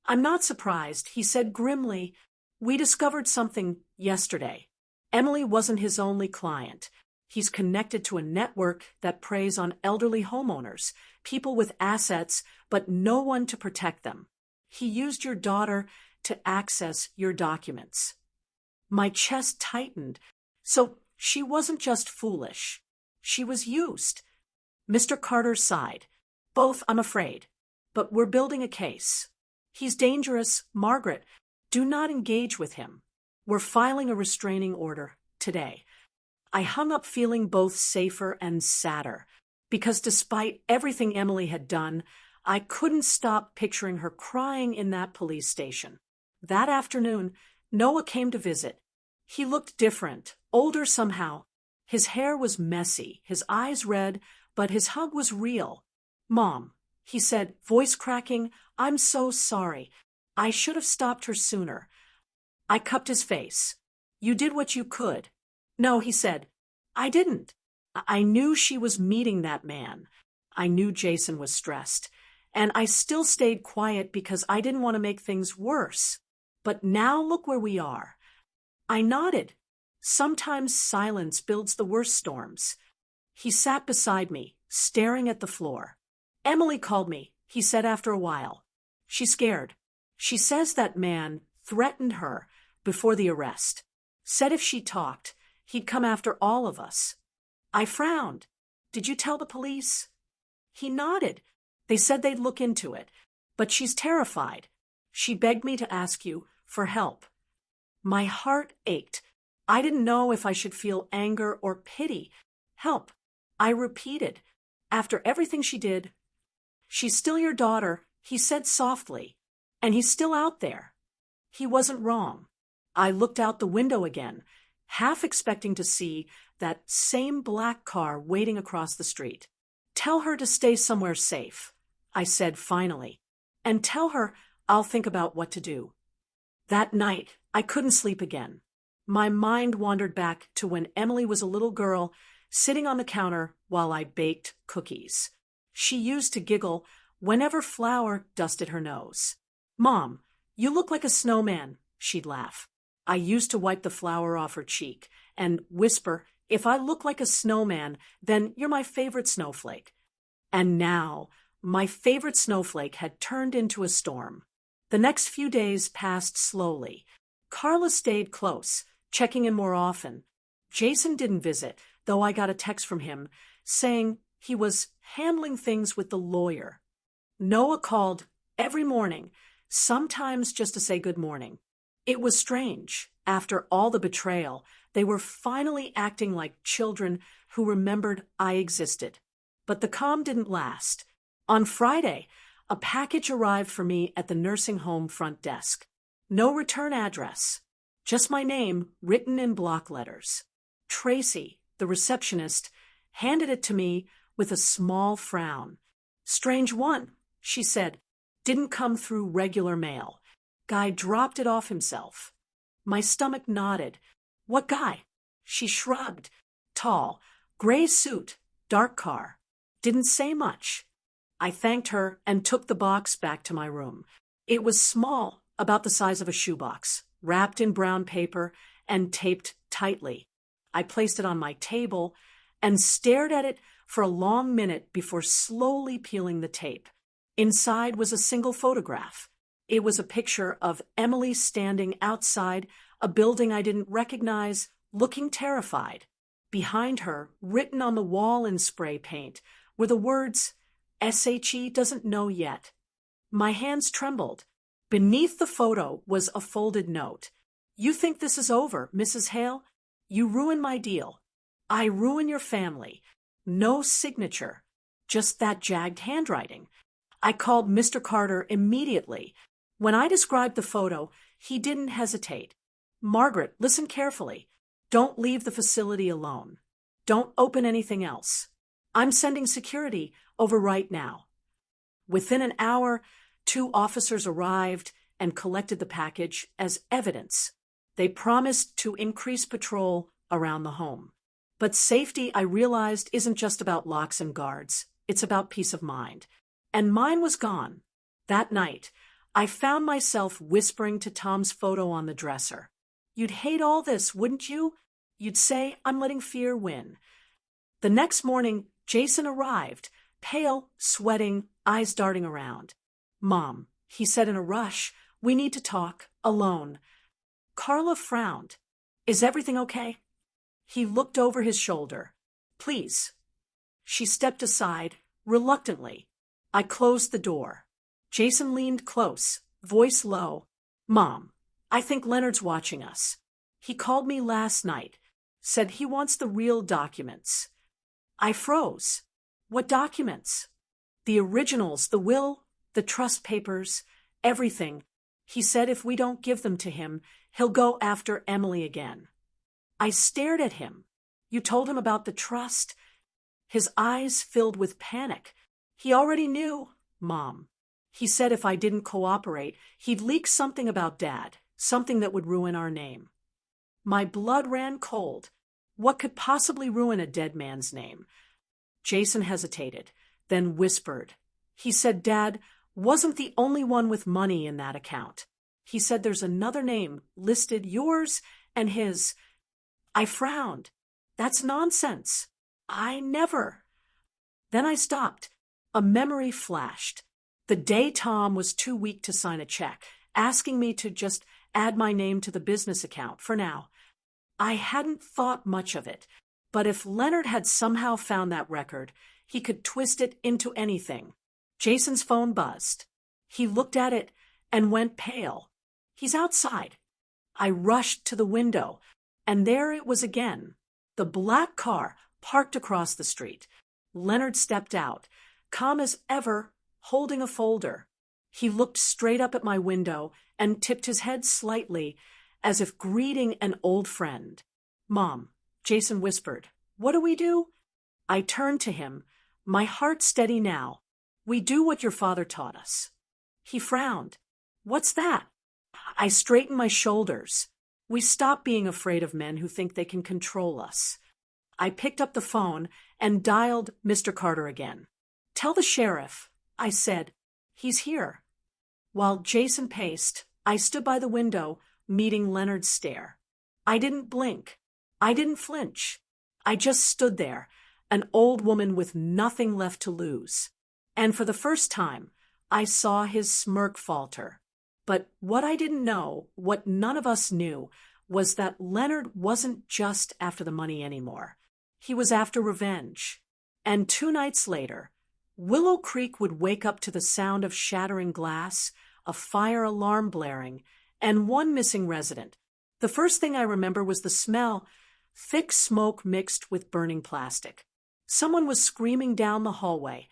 "I'm not surprised," he said grimly. "We discovered something yesterday. Emily wasn't his only client. He's connected to a network that preys on elderly homeowners, people with assets, but no one to protect them. He used your daughter to access your documents." My chest tightened. So she wasn't just foolish. She was used. Mr. Carter sighed. "Both, I'm afraid. But we're building a case. He's dangerous, Margaret. Do not engage with him. We're filing a restraining order today." I hung up feeling both safer and sadder, because despite everything Emily had done, I couldn't stop picturing her crying in that police station. That afternoon, Noah came to visit. He looked different, older somehow. His hair was messy, his eyes red, but his hug was real. "Mom," he said, voice cracking, "I'm so sorry. I should have stopped her sooner." I cupped his face. "You did what you could." "No," he said, "I didn't. I knew she was meeting that man. I knew Jason was stressed. And I still stayed quiet because I didn't want to make things worse. But now look where we are." I nodded. Sometimes silence builds the worst storms. He sat beside me, staring at the floor. "Emily called me," he said after a while. "She's scared. She says that man threatened her before the arrest. Said if she talked, he'd come after all of us." I frowned. "Did you tell the police?" He nodded. "They said they'd look into it. But she's terrified. She begged me to ask you for help." My heart ached. I didn't know if I should feel anger or pity. "Help," I repeated. "After everything she did." "She's still your daughter," he said softly. "And he's still out there." He wasn't wrong. I looked out the window again, half expecting to see that same black car waiting across the street. "Tell her to stay somewhere safe," I said finally. "And tell her I'll think about what to do." That night, I couldn't sleep again. My mind wandered back to when Emily was a little girl, sitting on the counter while I baked cookies. She used to giggle whenever flour dusted her nose. "Mom, you look like a snowman," she'd laugh. I used to wipe the flour off her cheek and whisper, "If I look like a snowman, then you're my favorite snowflake." And now, my favorite snowflake had turned into a storm. The next few days passed slowly. Carla stayed close, checking in more often. Jason didn't visit, though I got a text from him saying he was handling things with the lawyer. Noah called every morning, sometimes just to say good morning. It was strange. After all the betrayal, they were finally acting like children who remembered I existed. But the calm didn't last. On Friday, a package arrived for me at the nursing home front desk. No return address, just my name written in block letters. Tracy, the receptionist, handed it to me with a small frown. "Strange one," she said. "Didn't come through regular mail. Guy dropped it off himself." My stomach nodded. "What guy?" She shrugged. "Tall, gray suit, dark car. Didn't say much." I thanked her and took the box back to my room. It was small, about the size of a shoebox, wrapped in brown paper and taped tightly. I placed it on my table and stared at it for a long minute before slowly peeling the tape. Inside was a single photograph. It was a picture of Emily standing outside a building I didn't recognize, looking terrified. Behind her, written on the wall in spray paint, were the words, "SHE doesn't know yet." My hands trembled. Beneath the photo was a folded note. "You think this is over, Mrs. Hale? You ruin my deal. I ruin your family. No signature. Just that jagged handwriting." I called Mr. Carter immediately. When I described the photo, he didn't hesitate. "Margaret, listen carefully. Don't leave the facility alone. Don't open anything else. I'm sending security over right now." Within an hour, 2 officers arrived and collected the package as evidence. They promised to increase patrol around the home. But safety, I realized, isn't just about locks and guards. It's about peace of mind. And mine was gone. That night, I found myself whispering to Tom's photo on the dresser. "You'd hate all this, wouldn't you? You'd say I'm letting fear win." The next morning, Jason arrived, pale, sweating, eyes darting around. "Mom," he said in a rush, "we need to talk, alone." Carla frowned. "Is everything okay?" He looked over his shoulder. "Please." She stepped aside, reluctantly. I closed the door. Jason leaned close, voice low. "Mom, I think Leonard's watching us. He called me last night, said he wants the real documents." I froze. "What documents?" "The originals, the will, the trust papers, everything. He said if we don't give them to him, he'll go after Emily again." I stared at him. "You told him about the trust?" His eyes filled with panic. "He already knew, Mom. He said if I didn't cooperate, he'd leak something about Dad, something that would ruin our name." My blood ran cold. What could possibly ruin a dead man's name? Jason hesitated, then whispered. "He said Dad wasn't the only one with money in that account. He said there's another name listed, yours and his." I frowned. "That's nonsense. I never." Then I stopped. A memory flashed. The day Tom was too weak to sign a check, asking me to just add my name to the business account for now. I hadn't thought much of it, but if Leonard had somehow found that record, he could twist it into anything. Jason's phone buzzed. He looked at it and went pale. "He's outside." I rushed to the window, and there it was again. The black car parked across the street. Leonard stepped out, calm as ever, holding a folder. He looked straight up at my window and tipped his head slightly, as if greeting an old friend. "Mom," Jason whispered, "what do we do?" I turned to him, my heart steady now. "We do what your father taught us." He frowned. "What's that?" I straightened my shoulders. "We stop being afraid of men who think they can control us." I picked up the phone and dialed Mr. Carter again. "Tell the sheriff," I said. "He's here." While Jason paced, I stood by the window, meeting Leonard's stare. I didn't blink. I didn't flinch. I just stood there, an old woman with nothing left to lose. And for the first time, I saw his smirk falter. But what I didn't know, what none of us knew, was that Leonard wasn't just after the money anymore. He was after revenge. And 2 nights later, Willow Creek would wake up to the sound of shattering glass, a fire alarm blaring, and one missing resident. The first thing I remember was the smell, thick smoke mixed with burning plastic. Someone was screaming down the hallway,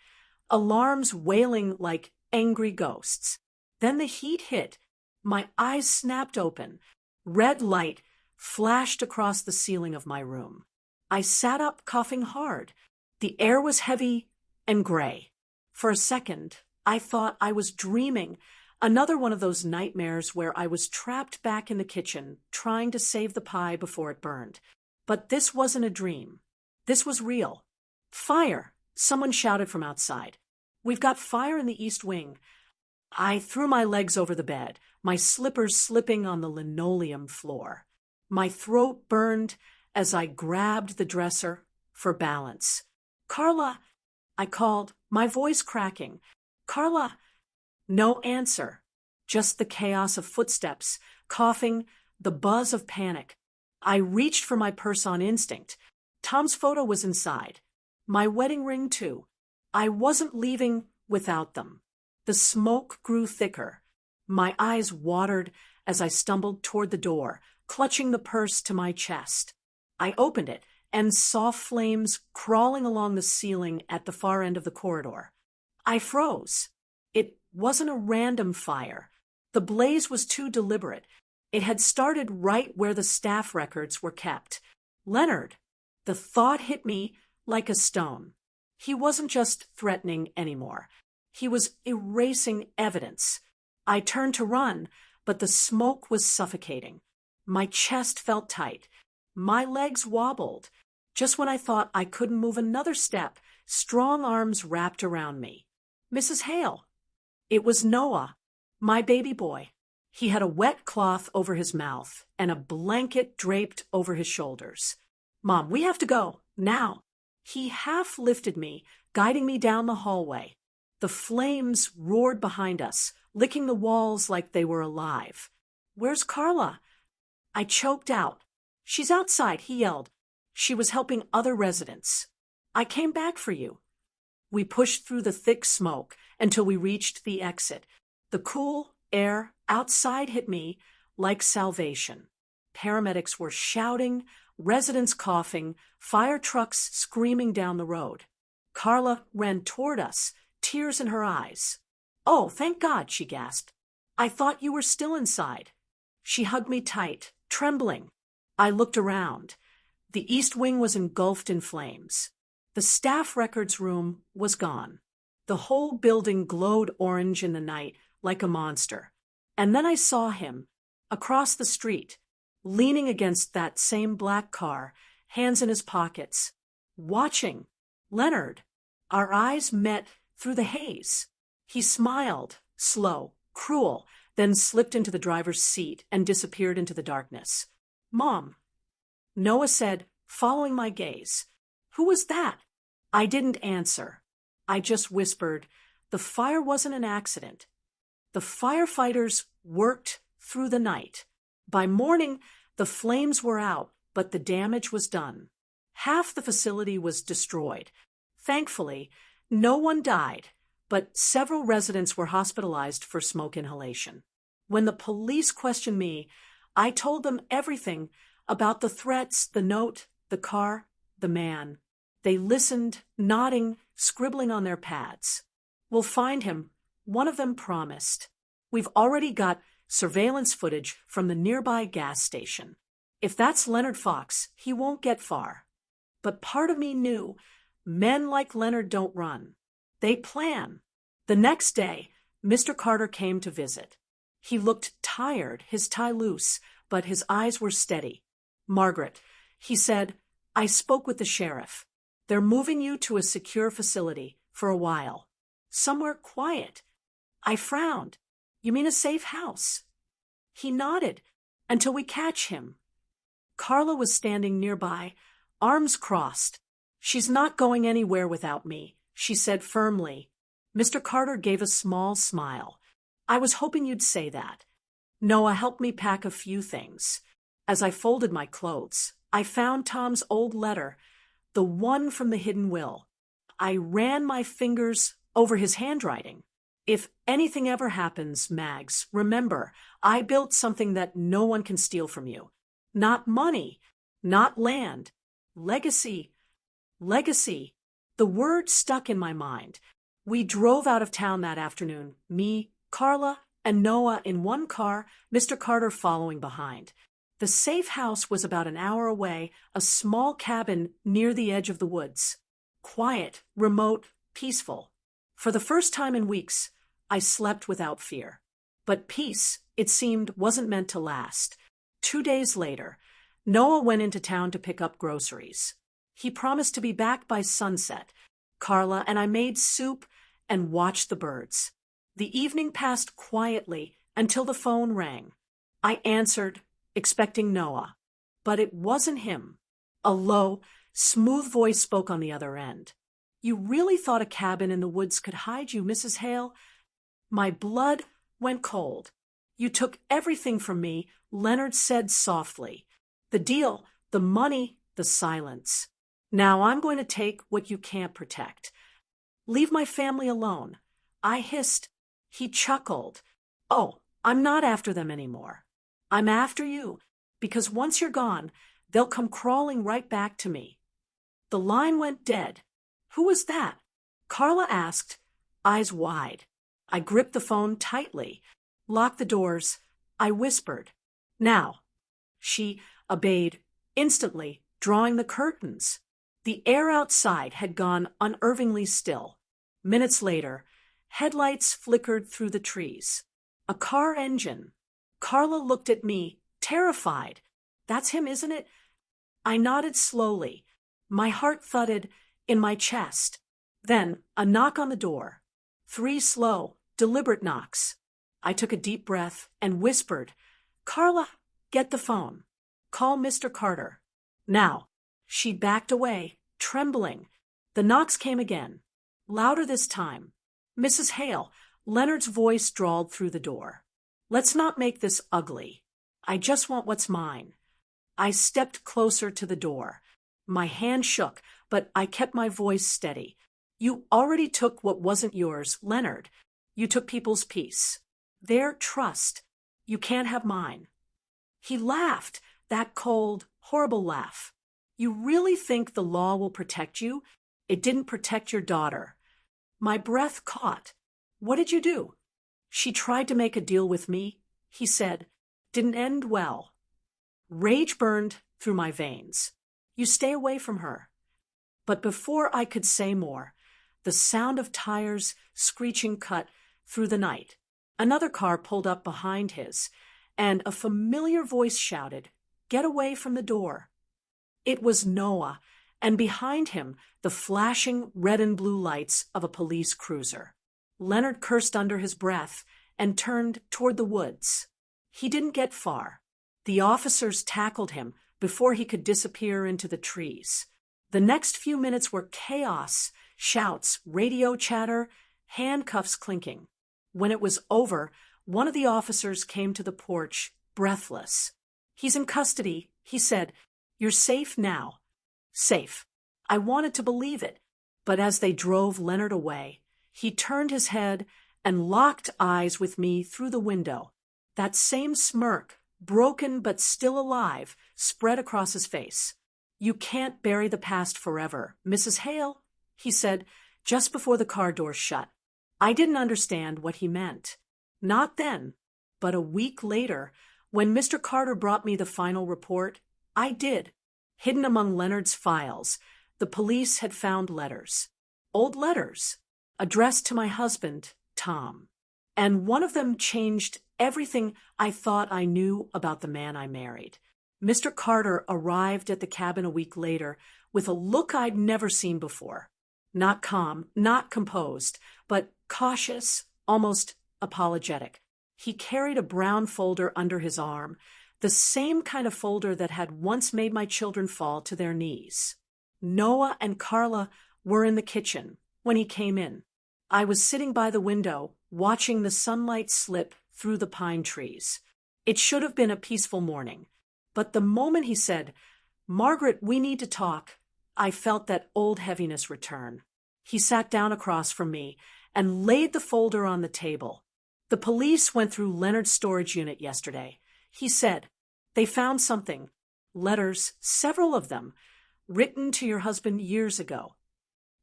alarms wailing like angry ghosts. Then the heat hit. My eyes snapped open. Red light flashed across the ceiling of my room. I sat up, coughing hard. The air was heavy and gray. For a second, I thought I was dreaming, another one of those nightmares where I was trapped back in the kitchen, trying to save the pie before it burned. But this wasn't a dream. This was real. "Fire!" someone shouted from outside. "We've got fire in the East Wing." I threw my legs over the bed, my slippers slipping on the linoleum floor. My throat burned as I grabbed the dresser for balance. "Carla!" I called, my voice cracking. "Carla!" No answer, just the chaos of footsteps, coughing, the buzz of panic. I reached for my purse on instinct. Tom's photo was inside. My wedding ring, too. I wasn't leaving without them. The smoke grew thicker. My eyes watered as I stumbled toward the door, clutching the purse to my chest. I opened it and saw flames crawling along the ceiling at the far end of the corridor. I froze. It wasn't a random fire. The blaze was too deliberate. It had started right where the staff records were kept. Leonard. The thought hit me like a stone. He wasn't just threatening anymore. He was erasing evidence. I turned to run, but the smoke was suffocating. My chest felt tight. My legs wobbled. Just when I thought I couldn't move another step, strong arms wrapped around me. Mrs. Hale. It was Noah, my baby boy. He had a wet cloth over his mouth and a blanket draped over his shoulders. Mom, we have to go, now. He half lifted me, guiding me down the hallway. The flames roared behind us, licking the walls like they were alive. Where's Carla? I choked out. She's outside, he yelled. She was helping other residents. I came back for you. We pushed through the thick smoke until we reached the exit. The cool air outside hit me like salvation. Paramedics were shouting, residents coughing, fire trucks screaming down the road. Carla ran toward us, tears in her eyes. Oh, thank God, she gasped. I thought you were still inside. She hugged me tight, trembling. I looked around. The east wing was engulfed in flames. The staff records room was gone. The whole building glowed orange in the night like a monster. And then I saw him, across the street, leaning against that same black car, hands in his pockets, watching. Leonard. Our eyes met through the haze. He smiled, slow, cruel, then slipped into the driver's seat and disappeared into the darkness. Mom. Noah said, following my gaze. Who was that? I didn't answer. I just whispered, the fire wasn't an accident. The firefighters worked through the night. By morning, the flames were out, but the damage was done. Half the facility was destroyed. Thankfully, no one died, but several residents were hospitalized for smoke inhalation. When the police questioned me, I told them everything about the threats, the note, the car, the man. They listened, nodding, scribbling on their pads. We'll find him, one of them promised. We've already got surveillance footage from the nearby gas station. If that's Leonard Fox, he won't get far. But part of me knew men like Leonard don't run. They plan. The next day, Mr. Carter came to visit. He looked tired, his tie loose, but his eyes were steady. Margaret, he said, I spoke with the sheriff. They're moving you to a secure facility for a while. Somewhere quiet. I frowned. You mean a safe house? He nodded. Until we catch him. Carla was standing nearby, arms crossed. She's not going anywhere without me, she said firmly. Mr. Carter gave a small smile. I was hoping you'd say that. Noah helped me pack a few things. As I folded my clothes, I found Tom's old letter, the one from the hidden will. I ran my fingers over his handwriting. If anything ever happens, Mags, remember, I built something that no one can steal from you. Not money, not land. Legacy. Legacy. The word stuck in my mind. We drove out of town that afternoon, me, Carla, and Noah in one car, Mr. Carter following behind. The safe house was about an hour away, a small cabin near the edge of the woods. Quiet, remote, peaceful. For the first time in weeks, I slept without fear. But peace, it seemed, wasn't meant to last. 2 days later, Noah went into town to pick up groceries. He promised to be back by sunset. Carla and I made soup and watched the birds. The evening passed quietly until the phone rang. I answered, expecting Noah. But it wasn't him. A low, smooth voice spoke on the other end. You really thought a cabin in the woods could hide you, Mrs. Hale? My blood went cold. You took everything from me, Leonard said softly. The deal, the money, the silence. Now I'm going to take what you can't protect. Leave my family alone. I hissed. He chuckled. Oh, I'm not after them anymore. I'm after you, because once you're gone, they'll come crawling right back to me. The line went dead. Who was that? Carla asked, eyes wide. I gripped the phone tightly, locked the doors. I whispered, now. She obeyed instantly, drawing the curtains. The air outside had gone unnervingly still. Minutes later, headlights flickered through the trees. A car engine. Carla looked at me, terrified. That's him, isn't it? I nodded slowly. My heart thudded in my chest. Then a knock on the door. 3 slow, deliberate knocks. I took a deep breath and whispered, Carla, get the phone. Call Mr. Carter. Now. She backed away, trembling. The knocks came again. Louder this time. Mrs. Hale, Leonard's voice drawled through the door. Let's not make this ugly. I just want what's mine. I stepped closer to the door. My hand shook, but I kept my voice steady. You already took what wasn't yours, Leonard. You took people's peace. Their trust. You can't have mine. He laughed, that cold, horrible laugh. You really think the law will protect you? It didn't protect your daughter. My breath caught. What did you do? She tried to make a deal with me, he said. Didn't end well. Rage burned through my veins. You stay away from her. But before I could say more, the sound of tires screeching cut through the night. Another car pulled up behind his, and a familiar voice shouted, Get away from the door. It was Noah, and behind him the flashing red and blue lights of a police cruiser. Leonard cursed under his breath and turned toward the woods. He didn't get far. The officers tackled him before he could disappear into the trees. The next few minutes were chaos, shouts, radio chatter, handcuffs clinking. When it was over, one of the officers came to the porch, breathless. He's in custody, he said. You're safe now. Safe. I wanted to believe it, but as they drove Leonard away, he turned his head and locked eyes with me through the window. That same smirk, broken but still alive, spread across his face. You can't bury the past forever, Mrs. Hale, he said just before the car door shut. I didn't understand what he meant. Not then, but a week later, when Mr. Carter brought me the final report, I did. Hidden among Leonard's files, the police had found letters. Old letters, addressed to my husband, Tom. And one of them changed everything I thought I knew about the man I married. Mr. Carter arrived at the cabin a week later with a look I'd never seen before. Not calm, not composed, but cautious, almost apologetic. He carried a brown folder under his arm, the same kind of folder that had once made my children fall to their knees. Noah and Carla were in the kitchen when he came in. I was sitting by the window, watching the sunlight slip through the pine trees. It should have been a peaceful morning, but the moment he said, Margaret, we need to talk, I felt that old heaviness return. He sat down across from me and laid the folder on the table. The police went through Leonard's storage unit yesterday. He said, they found something. Letters, several of them, written to your husband years ago.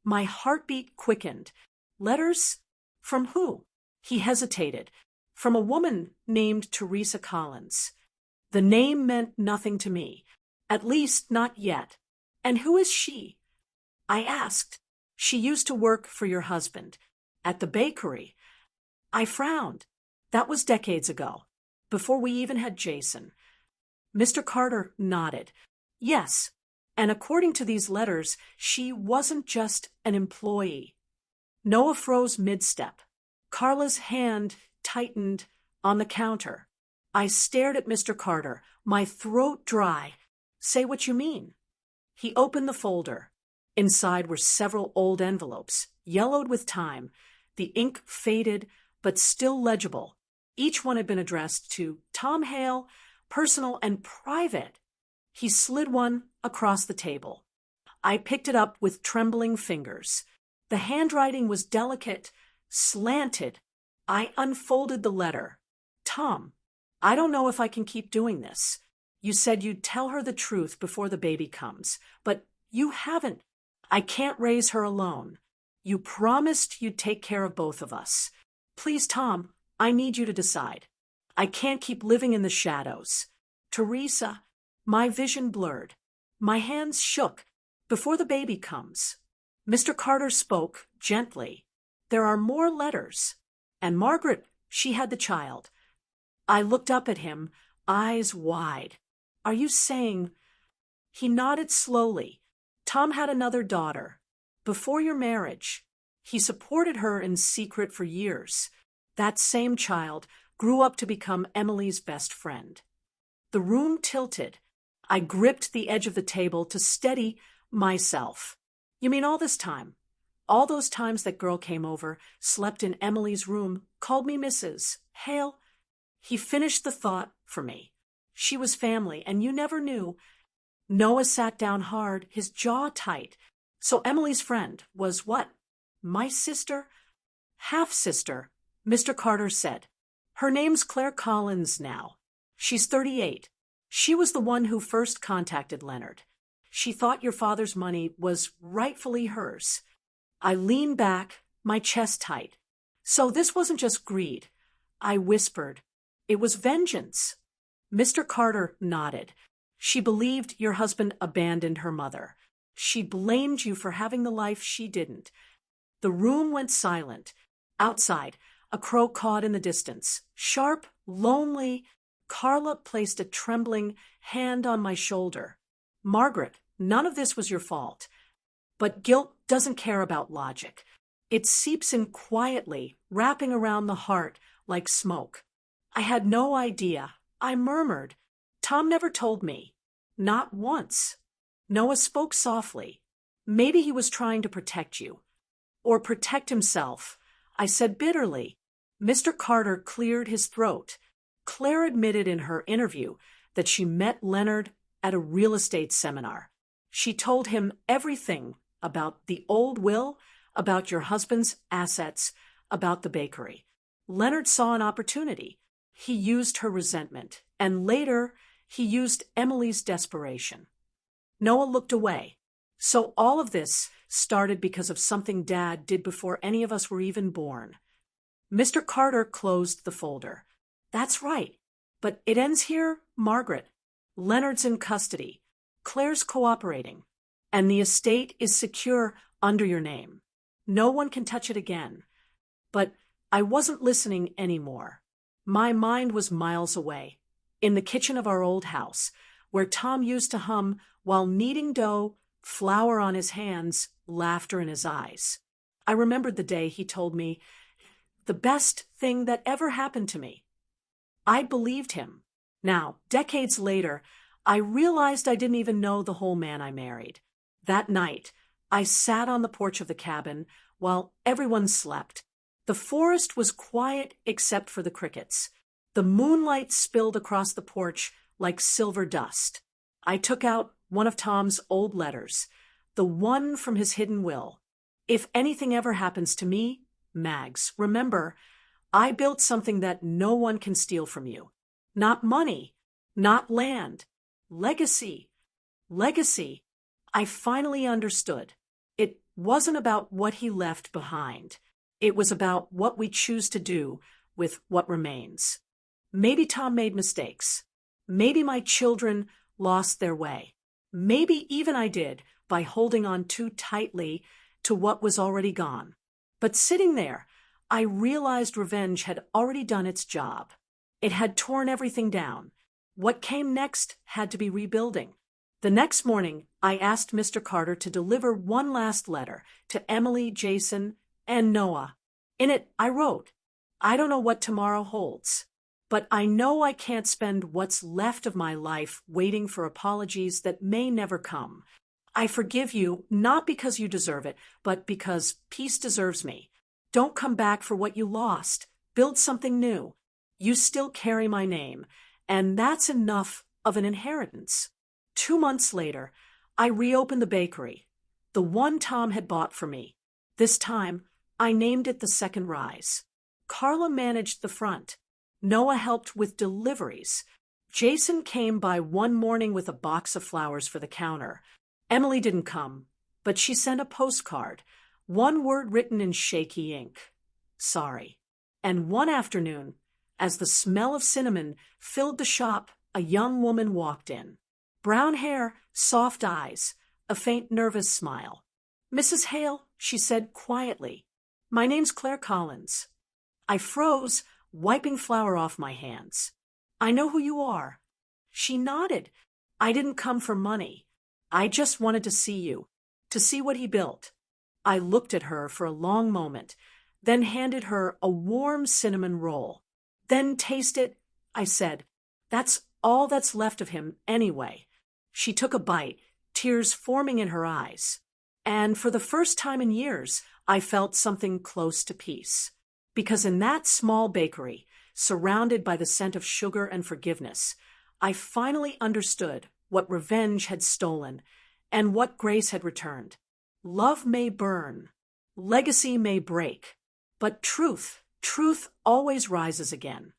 My heartbeat quickened. Letters? From who? He hesitated. From a woman named Teresa Collins. The name meant nothing to me, at least not yet. And who is she? I asked. She used to work for your husband, at the bakery. I frowned. That was decades ago, before we even had Jason. Mr. Carter nodded. Yes, and according to these letters, she wasn't just an employee. Noah froze mid-step. Carla's hand tightened on the counter. I stared at Mr. Carter, my throat dry. Say what you mean. He opened the folder. Inside were several old envelopes, yellowed with time, the ink faded but still legible. Each one had been addressed to Tom Hale, personal and private. He slid one across the table. I picked it up with trembling fingers. The handwriting was delicate, slanted. I unfolded the letter. Tom, I don't know if I can keep doing this. You said you'd tell her the truth before the baby comes, but you haven't. I can't raise her alone. You promised you'd take care of both of us. Please, Tom, I need you to decide. I can't keep living in the shadows. Teresa, my vision blurred. My hands shook. Before the baby comes. Mr. Carter spoke gently. There are more letters. And Margaret, she had the child. I looked up at him, eyes wide. Are you saying? He nodded slowly. Tom had another daughter. Before your marriage. He supported her in secret for years. That same child grew up to become Emily's best friend. The room tilted. I gripped the edge of the table to steady myself. You mean all this time? All those times that girl came over, slept in Emily's room, called me Mrs. Hale? He finished the thought for me. She was family, and you never knew. Noah sat down hard, his jaw tight. So Emily's friend was what? My sister? Half-sister, Mr. Carter said. Her name's Claire Collins now. She's 38. She was the one who first contacted Leonard. She thought your father's money was rightfully hers. I leaned back, my chest tight. So this wasn't just greed. I whispered. It was vengeance. Mr. Carter nodded. She believed your husband abandoned her mother. She blamed you for having the life she didn't. The room went silent. Outside, a crow cawed in the distance. Sharp, lonely. Carla placed a trembling hand on my shoulder. Margaret, none of this was your fault. But guilt doesn't care about logic. It seeps in quietly, wrapping around the heart like smoke. I had no idea. I murmured. Tom never told me. Not once. Noah spoke softly. Maybe he was trying to protect you. Or protect himself. I said bitterly. Mr. Carter cleared his throat. Claire admitted in her interview that she met Leonard at a real estate seminar. She told him everything about the old will, about your husband's assets, about the bakery. Leonard saw an opportunity. He used her resentment, and later he used Emily's desperation. Noah looked away. So all of this started because of something Dad did before any of us were even born. Mr. Carter closed the folder. That's right. But it ends here, Margaret. Leonard's in custody. Claire's cooperating. And the estate is secure under your name. No one can touch it again. But I wasn't listening anymore. My mind was miles away, in the kitchen of our old house, where Tom used to hum while kneading dough, flour on his hands, laughter in his eyes. I remembered the day he told me, the best thing that ever happened to me. I believed him. Now, decades later, I realized I didn't even know the whole man I married. That night, I sat on the porch of the cabin while everyone slept. The forest was quiet except for the crickets. The moonlight spilled across the porch like silver dust. I took out one of Tom's old letters, the one from his hidden will. If anything ever happens to me, Mags, remember, I built something that no one can steal from you. Not money, not land. Legacy. Legacy. I finally understood. It wasn't about what he left behind. It was about what we choose to do with what remains. Maybe Tom made mistakes. Maybe my children lost their way. Maybe even I did by holding on too tightly to what was already gone. But sitting there, I realized revenge had already done its job. It had torn everything down. What came next had to be rebuilding. The next morning, I asked Mr. Carter to deliver one last letter to Emily, Jason, and Noah. In it, I wrote, I don't know what tomorrow holds, but I know I can't spend what's left of my life waiting for apologies that may never come. I forgive you, not because you deserve it, but because peace deserves me. Don't come back for what you lost. Build something new. You still carry my name, and that's enough of an inheritance. 2 months later, I reopened the bakery, the one Tom had bought for me. This time, I named it the Second Rise. Carla managed the front. Noah helped with deliveries. Jason came by one morning with a box of flowers for the counter. Emily didn't come, but she sent a postcard, one word written in shaky ink. Sorry. And one afternoon, as the smell of cinnamon filled the shop, a young woman walked in. Brown hair, soft eyes, a faint nervous smile. "Mrs. Hale," she said quietly, "my name's Claire Collins." I froze, wiping flour off my hands. "I know who you are." She nodded. "I didn't come for money. I just wanted to see you, to see what he built." I looked at her for a long moment, then handed her a warm cinnamon roll. "Then taste it," I said. "That's all that's left of him anyway." She took a bite, tears forming in her eyes. And for the first time in years, I felt something close to peace. Because in that small bakery, surrounded by the scent of sugar and forgiveness, I finally understood what revenge had stolen and what grace had returned. Love may burn, legacy may break, but truth always rises again.